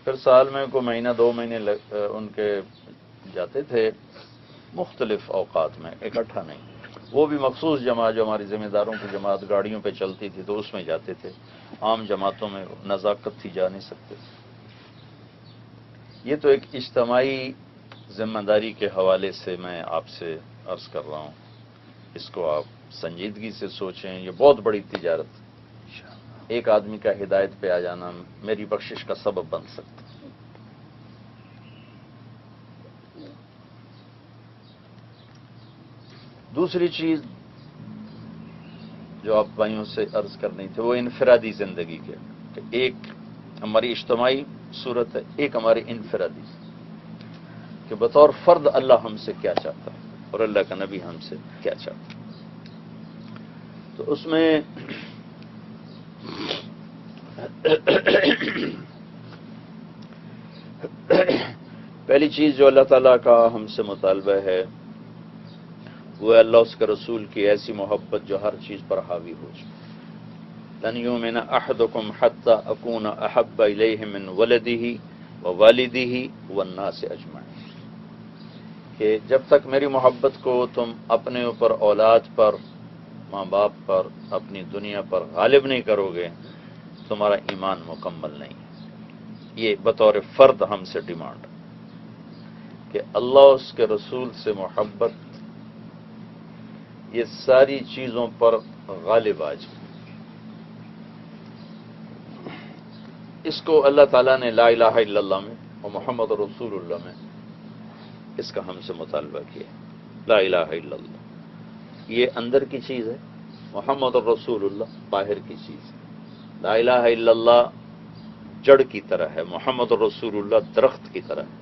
پھر سال میں کوئی مہینہ 2 مہینے ان کے جاتے تھے مختلف اوقات میں، اکٹھا نہیں، وہ بھی مخصوص جماعت جو ہماری ذمہ داروں کی جماعت گاڑیوں پہ چلتی تھی تو اس میں جاتے تھے، عام جماعتوں میں نزاکت تھی، جا نہیں سکتے تھے۔ یہ تو ایک اجتماعی ذمہ داری کے حوالے سے میں آپ سے عرض کر رہا ہوں، اس کو آپ سنجیدگی سے سوچیں، یہ بہت بڑی تجارت، ایک آدمی کا ہدایت پہ آ جانا میری بخشش کا سبب بن سکتا ہے۔ دوسری چیز جو آپ بھائیوں سے عرض کرنی تھی وہ انفرادی زندگی کے، کہ ایک ہماری اجتماعی صورت ہے، ایک ہماری انفرادی، کہ بطور فرد اللہ ہم سے کیا چاہتا ہے اور اللہ کا نبی ہم سے کیا چاہتا ہے۔ تو اس میں پہلی چیز جو اللہ تعالیٰ کا ہم سے مطالبہ ہے وہ ہے اللہ اس کے رسول کی ایسی محبت جو ہر چیز پر حاوی ہو جائے۔ لن یؤمن احدکم حتی اکون احب الیہ من ولدہ ووالدہ والناس اجمعین، کہ جب تک میری محبت کو تم اپنے اوپر، اولاد پر، ماں باپ پر، اپنی دنیا پر غالب نہیں کرو گے تمہارا ایمان مکمل نہیں ہے۔ یہ بطور فرد ہم سے ڈیمانڈ کہ اللہ اس کے رسول سے محبت یہ ساری چیزوں پر غالب آ جائے۔ اس کو اللہ تعالیٰ نے لا الہ الا اللہ میں اور محمد رسول اللہ میں اس کا ہم سے مطالبہ کیا۔ لا الہ الا اللہ یہ اندر کی چیز ہے، محمد رسول اللہ باہر کی چیز ہے۔ لا الہ الا اللہ جڑ کی طرح ہے، محمد رسول اللہ درخت کی طرح ہے۔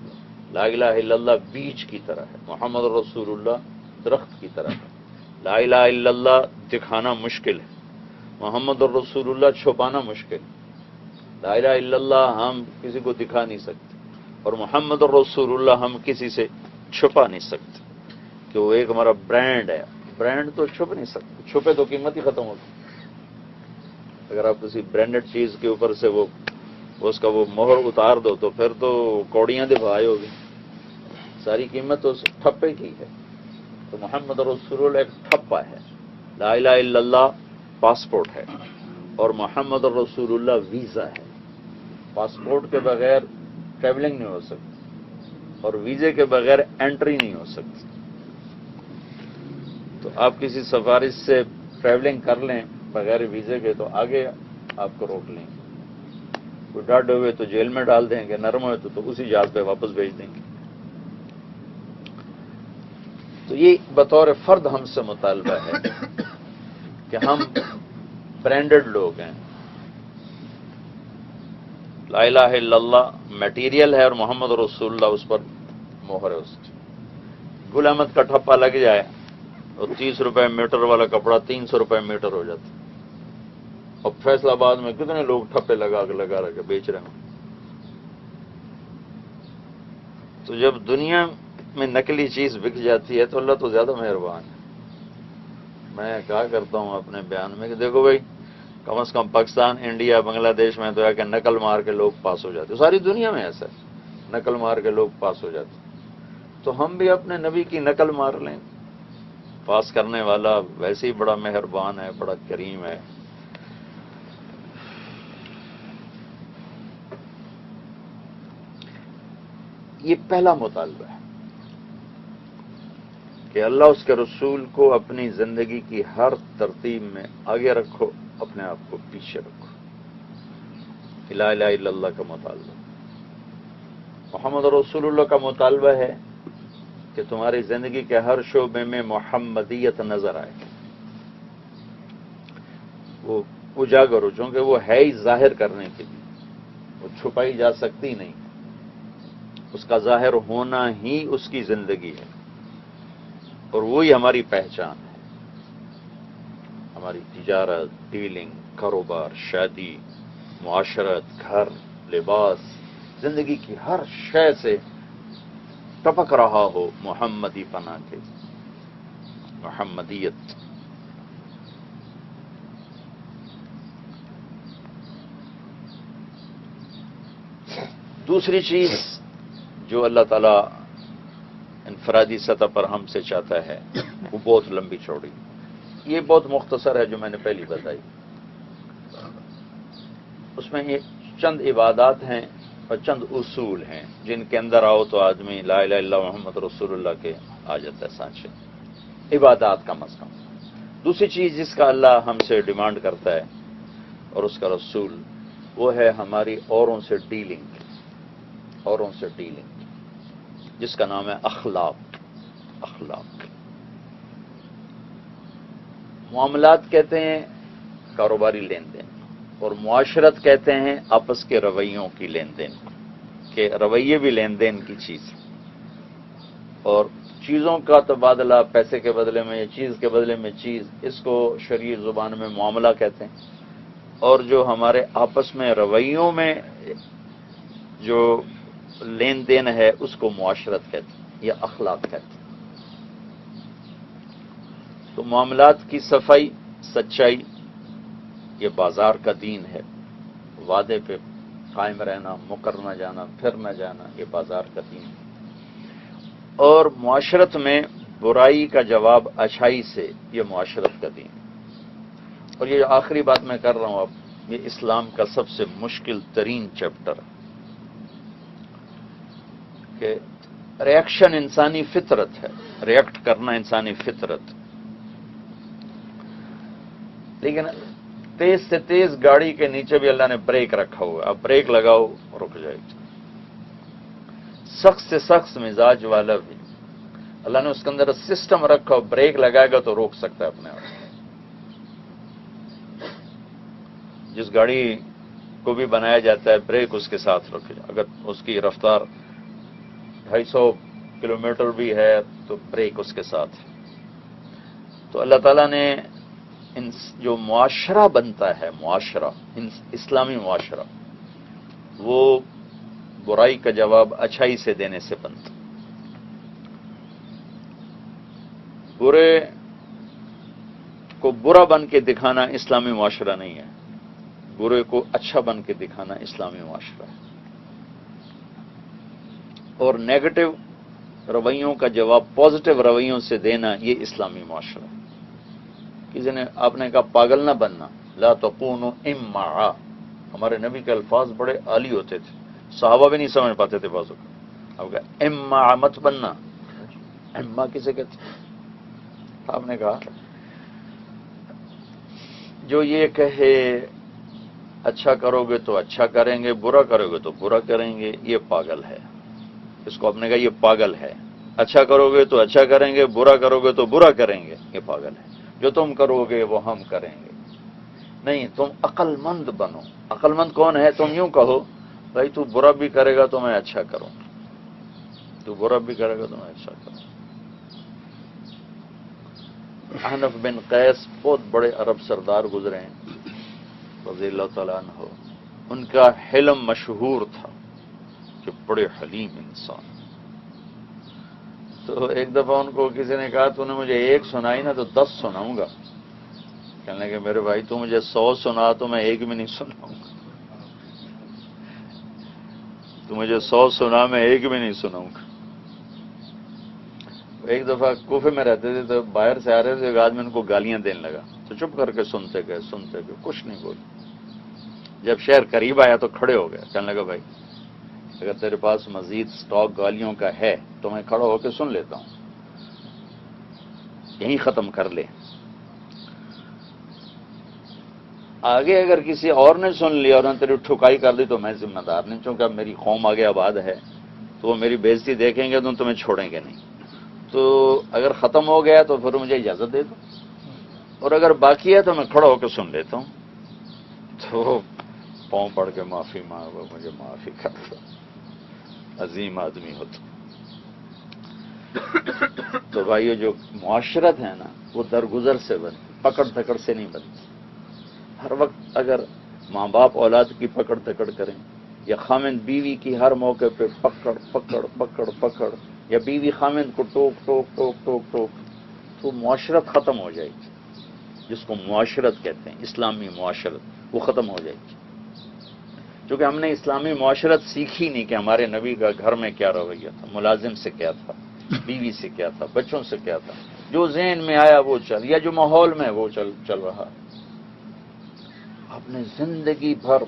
لا الہ الا اللہ بیج کی طرح ہے، محمد رسول اللہ درخت کی طرح ہے۔ لا الہ الا اللہ دکھانا مشکل ہے، محمد الرسول اللہ چھپانا مشکل ہے۔ لا الہ الا اللہ ہم کسی کو دکھا نہیں سکتے، اور محمد الرسول اللہ ہم کسی سے چھپا نہیں سکتے، کہ وہ ایک ہمارا برانڈ ہے۔ برانڈ تو چھپ نہیں سکتے، چھپے تو قیمت ہی ختم ہوتی۔ اگر آپ کسی برانڈڈ چیز کے اوپر سے اس کا وہ مہر اتار دو تو پھر تو کوڑیاں دبھائے ہوگی، ساری قیمت تو اس ٹھپے کی ہے۔ تو محمد رسول اللہ ایک ٹھپا ہے، لا الہ الا اللہ پاسپورٹ ہے، اور محمد رسول اللہ ویزا ہے۔ پاسپورٹ کے بغیر ٹریولنگ نہیں ہو سکتی، اور ویزے کے بغیر انٹری نہیں ہو سکتی۔ تو آپ کسی سفارش سے ٹریولنگ کر لیں بغیر ویزے کے تو آگے آپ کو روک لیں گے، کوئی ڈاڈے ہوئے تو جیل میں ڈال دیں گے، نرم ہوئے تو اسی جہاز پہ واپس بھیج دیں گے۔ تو یہ بطور فرد ہم سے مطالبہ ہے کہ ہم برانڈڈ لوگ ہیں. لا الہ الا اللہ میٹیریل ہے اور محمد رسول اللہ اس پر مہر ہے. اس کی گل احمد کا ٹھپا لگ جائے اور 30 روپے میٹر والا کپڑا 300 روپے میٹر ہو جاتا. اور فیصلہ آباد میں کتنے لوگ ٹھپے لگا کے بیچ رہے ہیں. تو جب دنیا میں نکلی چیز بک جاتی ہے تو اللہ تو زیادہ مہربان ہے. میں کہا کرتا ہوں اپنے بیان میں کہ دیکھو بھائی، کم از کم پاکستان، انڈیا، بنگلہ دیش میں تو ہے کہ نقل مار کے لوگ پاس ہو جاتے. ساری دنیا میں ایسا ہے، نقل مار کے لوگ پاس ہو جاتے. تو ہم بھی اپنے نبی کی نقل مار لیں. پاس کرنے والا ویسے ہی بڑا مہربان ہے، بڑا کریم ہے. یہ پہلا مطالبہ ہے کہ اللہ اس کے رسول کو اپنی زندگی کی ہر ترتیب میں آگے رکھو، اپنے آپ کو پیچھے رکھو. لا الہ الا اللہ کا مطالبہ. محمد رسول اللہ کا مطالبہ ہے کہ تمہاری زندگی کے ہر شعبے میں محمدیت نظر آئے. وہ اجاگر ہو، چونکہ وہ ہے ہی ظاہر کرنے کے لیے، وہ چھپائی جا سکتی نہیں. اس کا ظاہر ہونا ہی اس کی زندگی ہے اور وہی ہماری پہچان ہے. ہماری تجارت، ڈیلنگ، کاروبار، شادی، معاشرت، گھر، لباس، زندگی کی ہر شے سے ٹپک رہا ہو محمدی پناہ کے، محمدیت. دوسری چیز جو اللہ تعالیٰ انفرادی سطح پر ہم سے چاہتا ہے وہ بہت لمبی چوڑی، یہ بہت مختصر ہے جو میں نے پہلی بتائی. اس میں یہ چند عبادات ہیں اور چند اصول ہیں جن کے اندر آؤ تو آدمی لا الہ الا اللہ محمد رسول اللہ کے آ جاتا ہے سانچے. عبادات کم از کم. دوسری چیز جس کا اللہ ہم سے ڈیمانڈ کرتا ہے اور اس کا رسول، وہ ہے ہماری اوروں سے ڈیلنگ، اوروں سے ڈیلنگ، جس کا نام ہے اخلاق. اخلاق معاملات کہتے ہیں کاروباری لین دین، اور معاشرت کہتے ہیں آپس کے رویوں کی لین دین، کہ رویے بھی لین دین کی چیز. اور چیزوں کا تبادلہ، پیسے کے بدلے میں یا چیز کے بدلے میں چیز، اس کو شرعی زبان میں معاملہ کہتے ہیں. اور جو ہمارے آپس میں رویوں میں جو لین دین ہے اس کو معاشرت کہتے ہیں یا اخلاق کہتے ہیں. تو معاملات کی صفائی، سچائی، یہ بازار کا دین ہے. وعدے پہ قائم رہنا، مکر نہ جانا، پھر نہ جانا، یہ بازار کا دین ہے. اور معاشرت میں برائی کا جواب اچھائی سے، یہ معاشرت کا دین ہے. اور یہ آخری بات میں کر رہا ہوں اب، یہ اسلام کا سب سے مشکل ترین چیپٹر، کہ ریئیکشن انسانی فطرت ہے، ریئیکٹ کرنا انسانی فطرت. لیکن تیز سے تیز گاڑی کے نیچے بھی اللہ نے بریک رکھا ہوا ہے. اب بریک لگاؤ رک جائے گی. سخت سے سخت مزاج والا بھی اللہ نے اس کے اندر سسٹم رکھا ہو، بریک لگائے گا تو روک سکتا ہے اپنے آپ. جس گاڑی کو بھی بنایا جاتا ہے بریک اس کے ساتھ رکھے، اگر اس کی رفتار 250 کلومیٹر بھی ہے تو بریک اس کے ساتھ. تو اللہ تعالیٰ نے جو معاشرہ بنتا ہے، معاشرہ اسلامی معاشرہ، وہ برائی کا جواب اچھائی سے دینے سے بنتا. برے کو برا بن کے دکھانا اسلامی معاشرہ نہیں ہے، برے کو اچھا بن کے دکھانا اسلامی معاشرہ ہے. اور نیگیٹو رویوں کا جواب پازیٹو رویوں سے دینا، یہ اسلامی معاشرہ ہے. کسی نے آپ نے کہا پاگل نہ بننا، لا تکونوا امعا. ہمارے نبی کے الفاظ بڑے عالی ہوتے تھے، صحابہ بھی نہیں سمجھ پاتے تھے بعضوں کو. اب کہا امعا مت بننا. اما کسے کہتے ہیں؟ آپ نے کہا جو یہ کہے اچھا کرو گے تو اچھا کریں گے، برا کرو گے تو برا کریں گے، یہ پاگل ہے. اس کو آپ نے کہا یہ پاگل ہے. اچھا کرو گے تو اچھا کریں گے، برا کرو گے تو برا کریں گے، یہ پاگل ہے۔ جو تم کرو گے وہ ہم کریں گے۔ نہیں، تم عقل مند بنو۔ عقل مند کون ہے؟ تم یوں کہو بھائی تو برا بھی کرے گا تو میں اچھا کروں، تو برا بھی کرے گا تو میں اچھا کروں۔ احنف بن قیس بہت بڑے عرب سردار گزرے ہیں رضی اللہ تعالیٰ عنہ۔ ان کا حلم مشہور تھا کہ بڑے حلیم انسان۔ تو ایک دفعہ ان کو کسی نے کہا تو نے مجھے ایک سنائی نا تو 10 سناؤں گا۔ کہنے لگے میرے بھائی تو مجھے 100 سنا تو میں ایک بھی نہیں سناؤں گا، تو مجھے 100 سنا میں ایک بھی نہیں سناؤں گا۔ ایک دفعہ کوفے میں رہتے تھے تو باہر سے آ رہے تھے، ایک آدمی ان کو گالیاں دینے لگا تو چپ کر کے سنتے گئے کچھ نہیں بولے۔ جب شہر قریب آیا تو کھڑے ہو گئے، کہنے لگا بھائی اگر تیرے پاس مزید سٹاک گالیوں کا ہے تو میں کھڑا ہو کے سن لیتا ہوں، یہیں ختم کر لے۔ آگے اگر کسی اور نے سن لیا اور نے تیری ٹھکائی کر دی تو میں ذمہ دار نہیں، چونکہ اب میری قوم آگے آباد ہے تو وہ میری بے عزتی دیکھیں گے تو تمہیں چھوڑیں گے نہیں، تو اگر ختم ہو گیا تو پھر مجھے اجازت دے دو، اور اگر باقی ہے تو میں کھڑا ہو کے سن لیتا ہوں۔ تو پاؤں پڑ کے معافی مانگو، مجھے معافی کر دو، عظیم آدمی ہو تو بھائیو جو معاشرت ہے نا وہ درگزر سے بنتی، پکڑ دھکڑ سے نہیں بنتی۔ ہر وقت اگر ماں باپ اولاد کی پکڑ دھکڑ کریں یا خامند بیوی کی ہر موقع پہ پکڑ پکڑ پکڑ پکڑ، یا بیوی خامند کو ٹوک ٹوک ٹوک ٹوک ٹوک، تو معاشرت ختم ہو جائے گی، جس کو معاشرت کہتے ہیں، اسلامی معاشرت، وہ ختم ہو جائے گی۔ کیونکہ ہم نے اسلامی معاشرت سیکھی نہیں کہ ہمارے نبی کا گھر میں کیا رویہ تھا، ملازم سے کیا تھا، بیوی سے کیا تھا، بچوں سے کیا تھا، جو ذہن میں آیا وہ چل، یا جو ماحول میں وہ چل رہا۔ اپنے زندگی بھر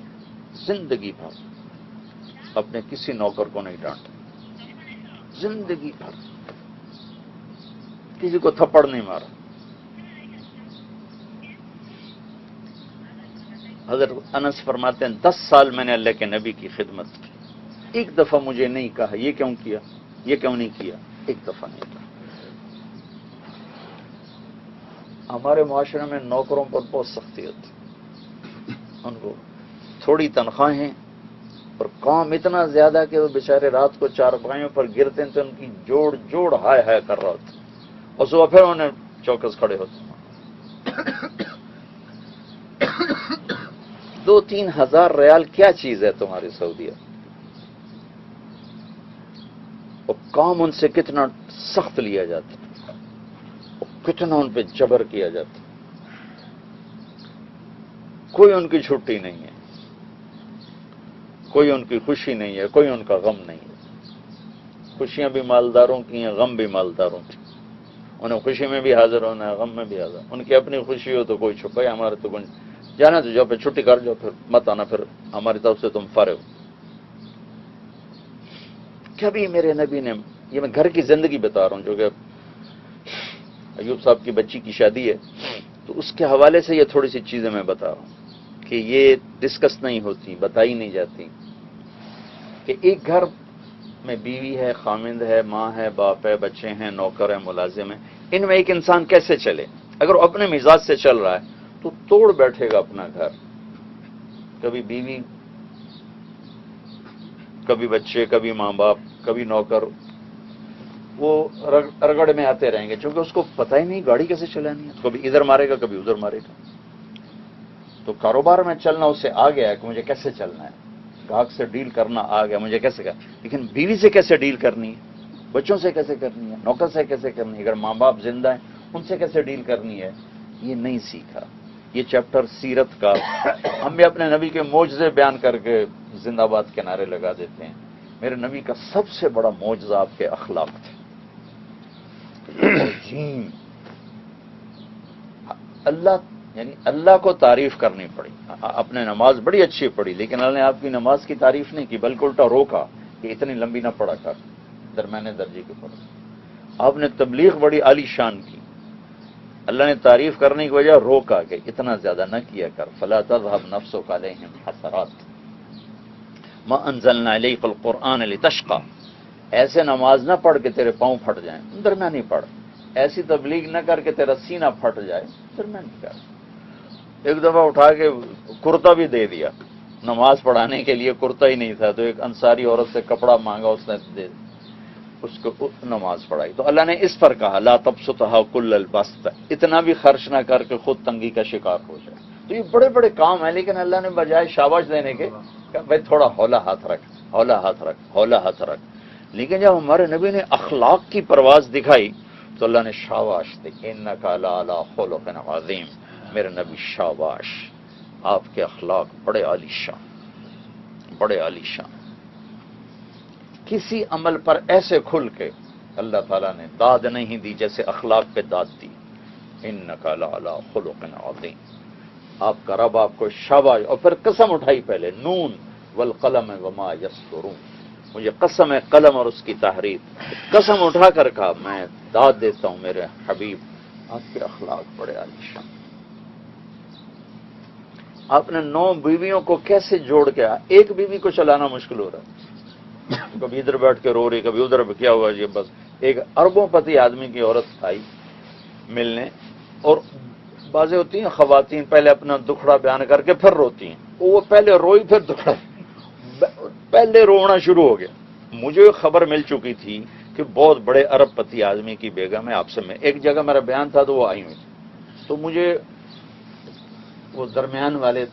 اپنے کسی نوکر کو نہیں ڈانٹا، زندگی بھر کسی کو تھپڑ نہیں مارا۔ حضرت انس فرماتے ہیں 10 سال میں نے اللہ کے نبی کی خدمت کی، ایک دفعہ مجھے نہیں کہا یہ کیوں کیا، یہ کیوں نہیں کیا، ایک دفعہ نہیں کہا۔ ہمارے معاشرے میں نوکروں پر بہت سختی ہوتی، ان کو تھوڑی تنخواہیں اور کام اتنا زیادہ کہ وہ بیچارے رات کو چارپائیوں پر گرتے ہیں تو ان کی جوڑ جوڑ ہائے ہائے کر رہا ہوتا، اور صبح پھر انہیں چوکس کھڑے ہوتے ہیں۔ 2-3 ہزار ریال کیا چیز ہے تمہاری سعودیہ، اور کام ان سے کتنا سخت لیا جاتا ہے، اور کتنا ان پہ جبر کیا جاتا ہے، کوئی ان کی چھٹی نہیں ہے، کوئی ان کی خوشی نہیں ہے، کوئی ان کا غم نہیں ہے۔ خوشیاں بھی مالداروں کی ہیں، غم بھی مالداروں کی، انہیں خوشی میں بھی حاضر ہونا ہے، غم میں بھی حاضر۔ ان کی اپنی خوشی ہو تو کوئی چھپا ہے، ہمارے تو کوئی جانا تو جاؤ، پھر چھٹی کر جاؤ، پھر مت آنا، پھر ہماری طرف سے تم فارغ ہو۔ کبھی میرے نبی نے، یہ میں گھر کی زندگی بتا رہا ہوں، جو کہ ایوب صاحب کی بچی کی شادی ہے تو اس کے حوالے سے یہ تھوڑی سی چیزیں میں بتا رہا ہوں کہ یہ ڈسکس نہیں ہوتی، بتائی نہیں جاتی، کہ ایک گھر میں بیوی ہے، خامند ہے، ماں ہے، باپ ہے، بچے ہیں، نوکر ہے، ملازم ہے، ان میں ایک انسان کیسے چلے؟ اگر وہ اپنے مزاج سے چل رہا ہے تو توڑ بیٹھے گا اپنا گھر، کبھی بیوی، کبھی بچے، کبھی ماں باپ، کبھی نوکر، وہ رگڑ میں آتے رہیں گے، چونکہ اس کو پتہ ہی نہیں گاڑی کیسے چلانی ہے، کبھی ادھر مارے گا کبھی ادھر مارے گا۔ تو کاروبار میں چلنا اسے آ گیا ہے کہ مجھے کیسے چلنا ہے، گاہک سے ڈیل کرنا آ گیا مجھے کیسے کرنا، لیکن بیوی سے کیسے ڈیل کرنی ہے، بچوں سے کیسے کرنی ہے، نوکر سے کیسے کرنی ہے، اگر ماں باپ زندہ ہیں ان سے کیسے ڈیل کرنی ہے، یہ نہیں سیکھا۔ یہ چیپٹر سیرت کا ہم بھی اپنے نبی کے معجزے بیان کر کے زندہ باد کے نعرے لگا دیتے ہیں۔ میرے نبی کا سب سے بڑا معجزہ آپ کے اخلاق تھے، عظیم۔ اللہ کو تعریف کرنی پڑی، اپنے نماز بڑی اچھی پڑھی، لیکن اللہ نے آپ کی نماز کی تعریف نہیں کی، بلکہ الٹا روکا کہ اتنی لمبی نہ پڑھا کر، درمیانے درجے کی پڑھو۔ آپ نے تبلیغ بڑی عالی شان کی، اللہ نے تعریف کرنے کی وجہ روکا کہ اتنا زیادہ نہ کیا کر، فلا تذهب نفسك عليهم حسرات ما انزلنا اليك القرآن لتشقى، ایسے نماز نہ پڑھ کے تیرے پاؤں پھٹ جائیں، درمیانی پڑھ. ایسی تبلیغ نہ کر کے تیرا سینہ پھٹ جائے، درمیانی کر. ایک دفعہ اٹھا کے کرتا بھی دے دیا، نماز پڑھانے کے لیے کرتا ہی نہیں تھا، تو ایک انصاری عورت سے کپڑا مانگا، اس نے دے اس کو نماز پڑھائی. تو اللہ نے اس پر کہا لا تبسطھا کل البسط، اتنا بھی خرچ نہ کر کے خود تنگی کا شکار ہو جائے. تو یہ بڑے بڑے کام ہیں، لیکن اللہ نے بجائے شاباش دینے کے کہ بھائی تھوڑا ہولا ہاتھ رکھ، ہولا ہاتھ رکھ، ہولا ہاتھ رکھ. لیکن جب ہمارے نبی نے اخلاق کی پرواز دکھائی تو اللہ نے شاباش دی، انک لعلی خلق عظیم. میرے نبی شاباش، آپ کے اخلاق بڑے عالی شان، بڑے عالی شان. کسی عمل پر ایسے کھل کے اللہ تعالیٰ نے داد نہیں دی جیسے اخلاق پہ داد دی. انک لعلی خلق عظیم، آپ کا رب آپ کو شاباش. اور پھر قسم اٹھائی پہلے، نون والقلم وما یسطرون، مجھے قسم ہے قلم اور اس کی تحریر. قسم اٹھا کر کہا میں داد دیتا ہوں میرے حبیب، آپ کے اخلاق بڑے عالی شان. آپ نے 9 بیویوں کو کیسے جوڑ کے ایک بیوی کو چلانا مشکل ہو رہا ہے. کبھی ادھر بیٹھ کے رو رہی، کبھی ادھر کیا ہوا جی. بس ایک اربوں پتی آدمی کی عورت آئی ملنے، اور بازیں ہوتی ہیں خواتین پہلے اپنا دکھڑا بیان کر کے پھر روتی ہیں، وہ پہلے روئی پھر دکھڑا، پہلے رونا شروع ہو گیا. مجھے خبر مل چکی تھی کہ بہت بڑے ارب پتی آدمی کی بیگم ہے. آپ سے میں ایک جگہ میرا بیان تھا تو وہ آئی ہوئی، تو مجھے وہ درمیان والے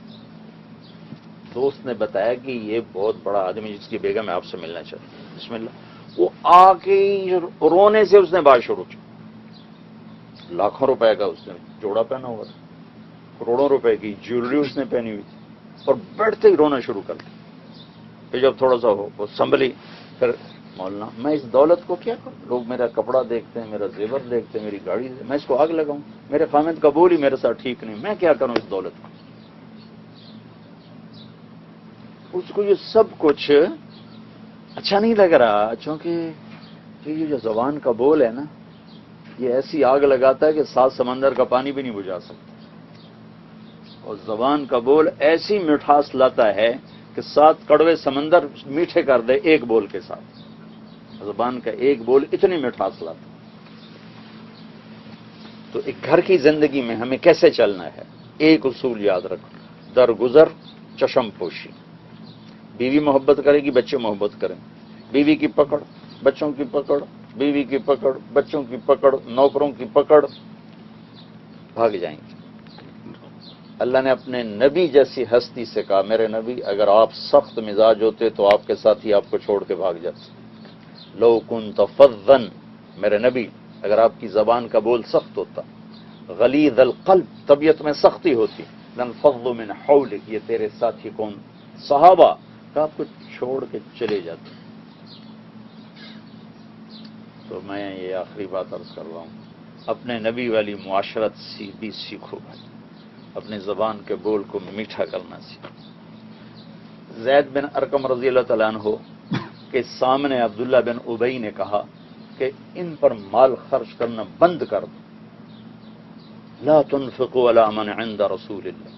دوست نے بتایا کہ یہ بہت بڑا آدمی جس کی بیگم ہے آپ سے ملنا چاہتا ہوں. بسم اللہ. وہ آ کے رونے سے اس نے بات شروع کی. لاکھوں روپے کا اس نے جوڑا پہنا ہوا تھا، کروڑوں روپے کی جیولری اس نے پہنی ہوئی تھی، اور بیٹھتے ہی رونا شروع کر دیا. پھر جب تھوڑا سا وہ سنبھلی، پھر مولانا میں اس دولت کو کیا کروں، لوگ میرا کپڑا دیکھتے ہیں، میرا زیور دیکھتے ہیں، میری گاڑی، میں اس کو آگ لگاؤں، میرے خامد قبول ہی میرے ساتھ ٹھیک نہیں، میں کیا کروں اس دولت کو. اس کو یہ سب کچھ اچھا نہیں لگ رہا، چونکہ یہ جو زبان کا بول ہے نا، یہ ایسی آگ لگاتا ہے کہ 7 سمندر کا پانی بھی نہیں بجھا سکتا. اور زبان کا بول ایسی مٹھاس لاتا ہے کہ 7 کڑوے سمندر میٹھے کر دے ایک بول کے ساتھ. زبان کا ایک بول اتنی مٹھاس لاتا ہے. تو ایک گھر کی زندگی میں ہمیں کیسے چلنا ہے، ایک اصول یاد رکھو، درگزر چشم پوشی. بیوی محبت کرے گی، بچے محبت کریں. بیوی کی پکڑ، بچوں کی پکڑ، بیوی کی پکڑ، بچوں کی پکڑ، نوکروں کی پکڑ، بھاگ جائیں گے. اللہ نے اپنے نبی جیسی ہستی سے کہا میرے نبی اگر آپ سخت مزاج ہوتے تو آپ کے ساتھی آپ کو چھوڑ کے بھاگ جاتے. لو کنت فظا، میرے نبی اگر آپ کی زبان کا بول سخت ہوتا، غلیظ القلب، طبیعت میں سختی ہوتی، لانفضوا من حولک، یہ تیرے ساتھی کون، صحابہ کا آپ کو چھوڑ کے چلے جاتے. تو میں یہ آخری بات عرض کر رہا ہوں، اپنے نبی والی معاشرت بھی سیکھو بھائی، اپنی زبان کے بول کو میٹھا کرنا سیکھو. زید بن ارقم رضی اللہ تعالیٰ عنہ کے سامنے عبداللہ بن ابی نے کہا کہ ان پر مال خرچ کرنا بند کر دو. لا تنفقوا علی من عند رسول اللہ.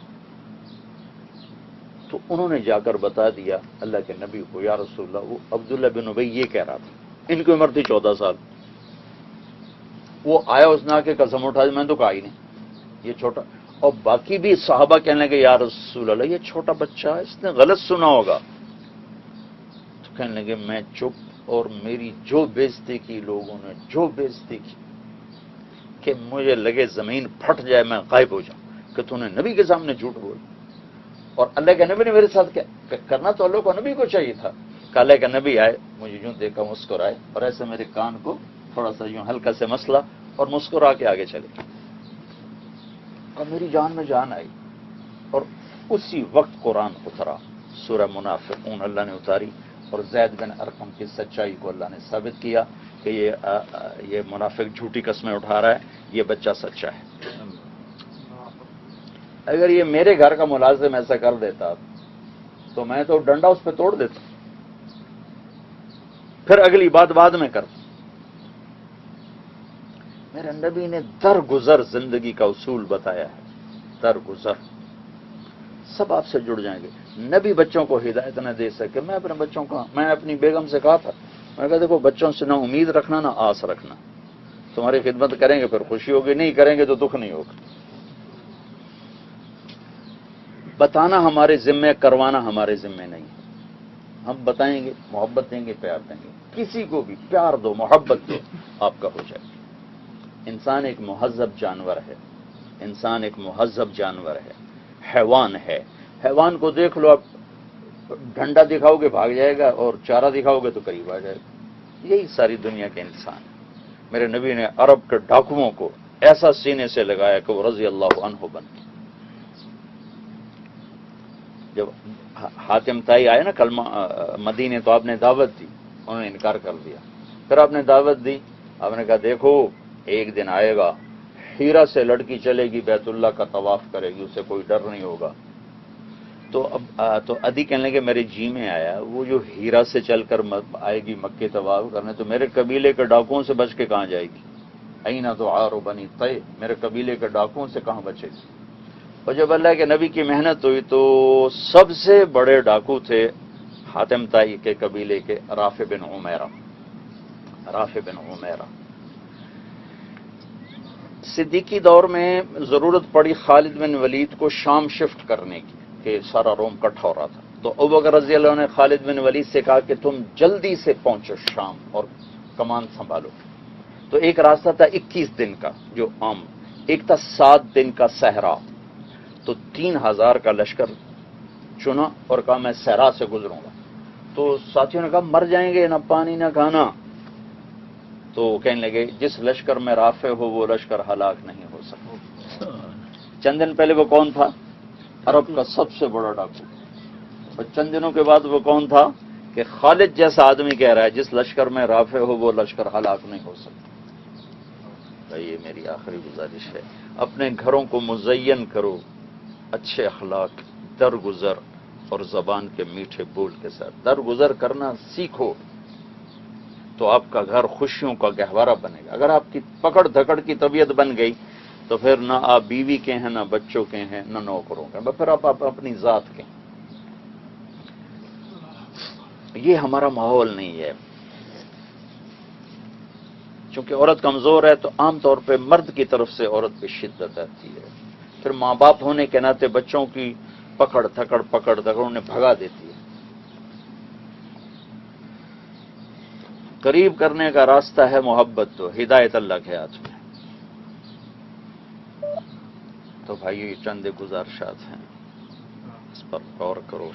تو انہوں نے جا کر بتا دیا اللہ کے نبی کو، یا رسول اللہ، وہ عبداللہ بن ابی یہ کہہ رہا تھا، ان کی عمر تھی 14 سال. وہ آیا، اس نے آ کے قسم اٹھا دی، میں نے تو کہا ہی نہیں یہ چھوٹا. اور باقی بھی صحابہ کہنے لگے یا رسول اللہ یہ چھوٹا بچہ ہے، اس نے غلط سنا ہوگا. تو کہنے لگے میں چپ، اور میری جو بےزتی کی لوگوں نے، جو بےزتی کی کہ مجھے لگے زمین پھٹ جائے، میں غائب ہو جاؤں کہ تو نے نبی کے سامنے جھوٹ بول. اور اللہ کے نبی نے میرے ساتھ کیا کرنا تو اللہ کو نبی کو چاہیے تھا. کہ اللہ کا نبی آئے، مجھے یوں دیکھا، مسکرائے، اور ایسے میرے کان کو تھوڑا سا یوں ہلکا سے مسلا اور مسکرا کے آگے چلے. اور میری جان میں جان آئی. اور اسی وقت قرآن اترا، سورہ منافقون اللہ نے اتاری، اور زید بن ارقم کی سچائی کو اللہ نے ثابت کیا کہ یہ منافق جھوٹی قسمیں اٹھا رہا ہے، یہ بچہ سچا ہے. اگر یہ میرے گھر کا ملازم ایسا کر دیتا تو میں تو ڈنڈا اس پہ توڑ دیتا، پھر اگلی بات بعد میں کرتا. میرے نبی نے درگزر زندگی کا اصول بتایا ہے. درگزر سب آپ سے جڑ جائیں گے. نبی بچوں کو ہدایت نہ دے سکے. میں اپنے بچوں کا، میں اپنی بیگم سے کہا تھا میں نے کہا دیکھو بچوں سے نہ امید رکھنا نہ آس رکھنا، تمہاری خدمت کریں گے پھر خوشی ہوگی، نہیں کریں گے تو دکھ نہیں ہوگا۔ بتانا ہمارے ذمے، کروانا ہمارے ذمے نہیں ہے۔ ہم بتائیں گے، محبت دیں گے، پیار دیں گے، کسی کو بھی پیار دو، محبت دو، آپ کا ہو جائے۔ انسان ایک مہذب جانور ہے، انسان ایک مہذب جانور ہے، حیوان ہے۔ حیوان کو دیکھ لو، آپ ڈنڈا دکھاؤ گے بھاگ جائے گا، اور چارہ دکھاؤ گے تو قریب آ جائے گا۔ یہی ساری دنیا کے انسان ہے۔ میرے نبی نے عرب کے ڈاکوؤں کو ایسا سینے سے لگایا کہ وہ رضی اللہ عنہ بن گئے۔ جب حاتم طائی آئے نا کلمہ مدینے، تو آپ نے دعوت دی، انہوں نے انکار کر دیا۔ پھر آپ نے دعوت دی، آپ نے کہا دیکھو ایک دن آئے گا، ہیرا سے لڑکی چلے گی، بیت اللہ کا طواف کرے گی، اسے کوئی ڈر نہیں ہوگا۔ تو اب تو ادی کہنے لگے میرے جی میں آیا، وہ جو ہیرا سے چل کر آئے گی مکے طواف کرنے، تو میرے قبیلے کے ڈاکوؤں سے بچ کے کہاں جائے گی؟ اینا دعار بنی طے، میرے قبیلے کے ڈاکوؤں سے کہاں بچے گی؟ اور جب اللہ کے نبی کی محنت ہوئی تو سب سے بڑے ڈاکو تھے حاتم طائی کے قبیلے کے رافع بن عمیرہ۔ رافع بن عمیرہ صدیقی دور میں ضرورت پڑی خالد بن ولید کو شام شفٹ کرنے کی، کہ سارا روم کٹھا ہو رہا تھا، تو ابوبکر رضی اللہ عنہ نے خالد بن ولید سے کہا کہ تم جلدی سے پہنچو شام اور کمان سنبھالو۔ تو ایک راستہ تھا 21 دن کا جو عام، ایک تھا 7 دن کا صحرا۔ تو 3000 کا لشکر چنا اور کہا میں صحرا سے گزروں گا۔ تو ساتھیوں نے کہا مر جائیں گے، نہ پانی نہ کھانا۔ تو وہ کہنے لگے جس لشکر میں رافع ہو وہ لشکر ہلاک نہیں ہو سکتا۔ چند دن پہلے وہ کون تھا؟ عرب کا سب سے بڑا ڈاکو۔ اور چند دنوں کے بعد وہ کون تھا؟ کہ خالد جیسا آدمی کہہ رہا ہے جس لشکر میں رافع ہو وہ لشکر ہلاک نہیں ہو سکتا۔ یہ میری آخری گزارش ہے، اپنے گھروں کو مزین کرو اچھے اخلاق، درگزر اور زبان کے میٹھے بول کے ساتھ۔ درگزر کرنا سیکھو تو آپ کا گھر خوشیوں کا گہوارہ بنے گا۔ اگر آپ کی پکڑ دھکڑ کی طبیعت بن گئی تو پھر نہ آپ بیوی کے ہیں، نہ بچوں کے ہیں، نہ نوکروں کے ہیں، پھر آپ اپنی ذات کے ہیں۔ یہ ہمارا ماحول نہیں ہے۔ چونکہ عورت کمزور ہے تو عام طور پہ مرد کی طرف سے عورت پہ شدت آتی ہے، پھر ماں باپ ہونے کے ناطے بچوں کی پکڑ دھکڑ انہیں بھگا دیتی ہے۔ قریب کرنے کا راستہ ہے محبت، تو ہدایت اللہ کے ہاتھ میں۔ تو بھائی یہ چند گزارشات ہیں، اس پر غور کرو،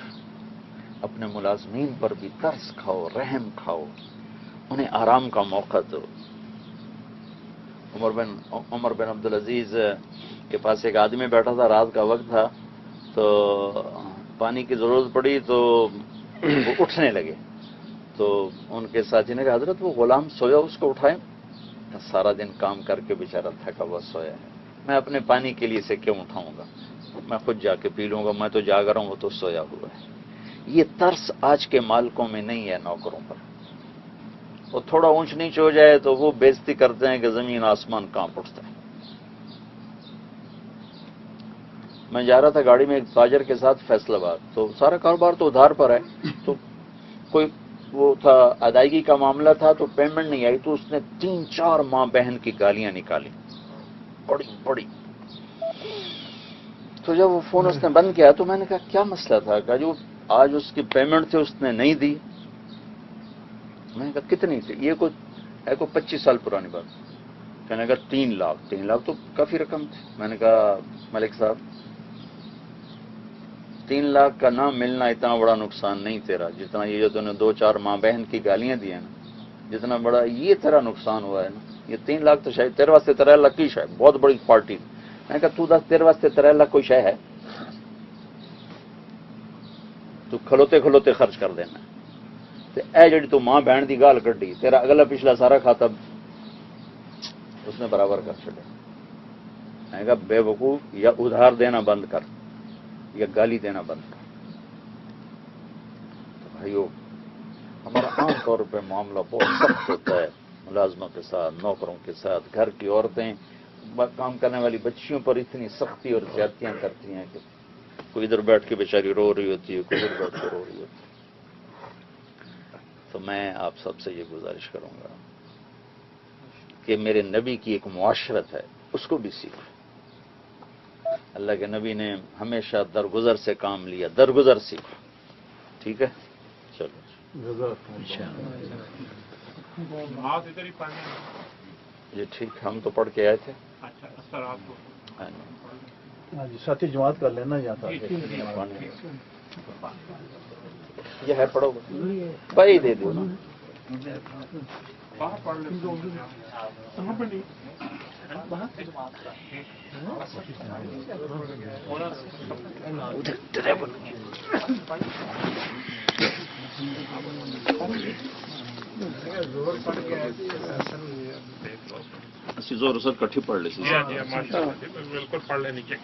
اپنے ملازمین پر بھی ترس کھاؤ، رحم کھاؤ، انہیں آرام کا موقع دو۔ عمر بن عبدالعزیز کے پاس ایک آدمی بیٹھا تھا، رات کا وقت تھا، تو پانی کی ضرورت پڑی تو وہ اٹھنے لگے، تو ان کے ساتھی نے کہا حضرت وہ غلام سویا، اس کو اٹھائیں۔ سارا دن کام کر کے بیچارہ تھکا ہوا سویا ہے، میں اپنے پانی کے لیے اسے کیوں اٹھاؤں گا، میں خود جا کے پی لوں گا، میں تو جاگ رہا ہوں، وہ تو سویا ہوا ہے۔ یہ ترس آج کے مالکوں میں نہیں ہے نوکروں پر۔ وہ تھوڑا اونچ نیچ ہو جائے تو وہ بےزتی کرتے ہیں کہ زمین آسمان کانپ اٹھتا ہے۔ میں جا رہا تھا گاڑی میں ایک تاجر کے ساتھ فیصل آباد، تو سارا کاروبار تو ادھار پر ہے، تو کوئی وہ تھا ادائیگی کا معاملہ تھا، تو پیمنٹ نہیں آئی، تو اس نے 3-4 ماں بہن کی گالیاں نکالی بڑی بڑی۔ تو جب وہ فون اس نے بند کیا تو میں نے کہا کیا مسئلہ تھا؟ کہ جو آج اس کی پیمنٹ تھی اس نے نہیں دی۔ میں نے کہا کتنی تھی؟ یہ کوئی 25 سال پرانی بات۔ کہنے لگا 3 لاکھ۔ 3 لاکھ تو کافی رقم تھی۔ میں نے کہا ملک صاحب 3 لاکھ کا نہ ملنا اتنا بڑا نقصان نہیں تیرا، جتنا یہ جو تم نے 2-4 ماں بہن کی گالیاں دی ہیں نا، جتنا بڑا یہ تیرا نقصان ہوا ہے نا، یہ 3 لاکھ تو شاید تیرے واسطے 13 لاکھ کی شاید بہت بڑی پارٹی۔ میں نے کہا تو دس تیرے واسطے 13 لاکھ کوئی شے ہے؟ تو کھلوتے کھلوتے خرچ کر دینا۔ اے جڑی تو ماں بہن دی گال کڈی، تیرا اگلا پچھلا سارا کھاتا اس نے برابر کر چڑے۔ میں نے کہا بے وقوف، یا ادھار دینا بند کر یا گالی دینا بند کر۔ تو بھائیو ہمارا عام طور پہ معاملہ بہت سخت ہوتا ہے، ملازموں کے ساتھ، نوکروں کے ساتھ، گھر کی عورتیں کام کرنے والی بچیوں پر اتنی سختی اور زیادتیاں کرتی ہیں کہ کوئی ادھر بیٹھ کے بیچاری رو رہی ہوتی ہے، کوئی ادھر بیٹھ کے رو رہی ہوتی ہے۔ تو میں آپ سب سے یہ گزارش کروں گا کہ میرے نبی کی ایک معاشرت ہے، اس کو بھی سیکھو۔ اللہ کے نبی نے ہمیشہ درگزر سے کام لیا، درگزر سیکھو، ٹھیک ہے؟ چلو نماز ادھر ہی پڑھنے یہ ٹھیک، ہم تو پڑھ کے آئے تھے۔ اچھا اثر آپ کو ہاں جی۔ جی ساتھی جماعت کر لینا یا تھا یہ ہے پڑھو بھائی، دے دو نا۔ باہر پڑھ لیں کہاں پہ نہیں اسی زور سر کٹھی پڑھ لی سی۔ جی ماشاء اللہ بالکل پڑھ لینے کے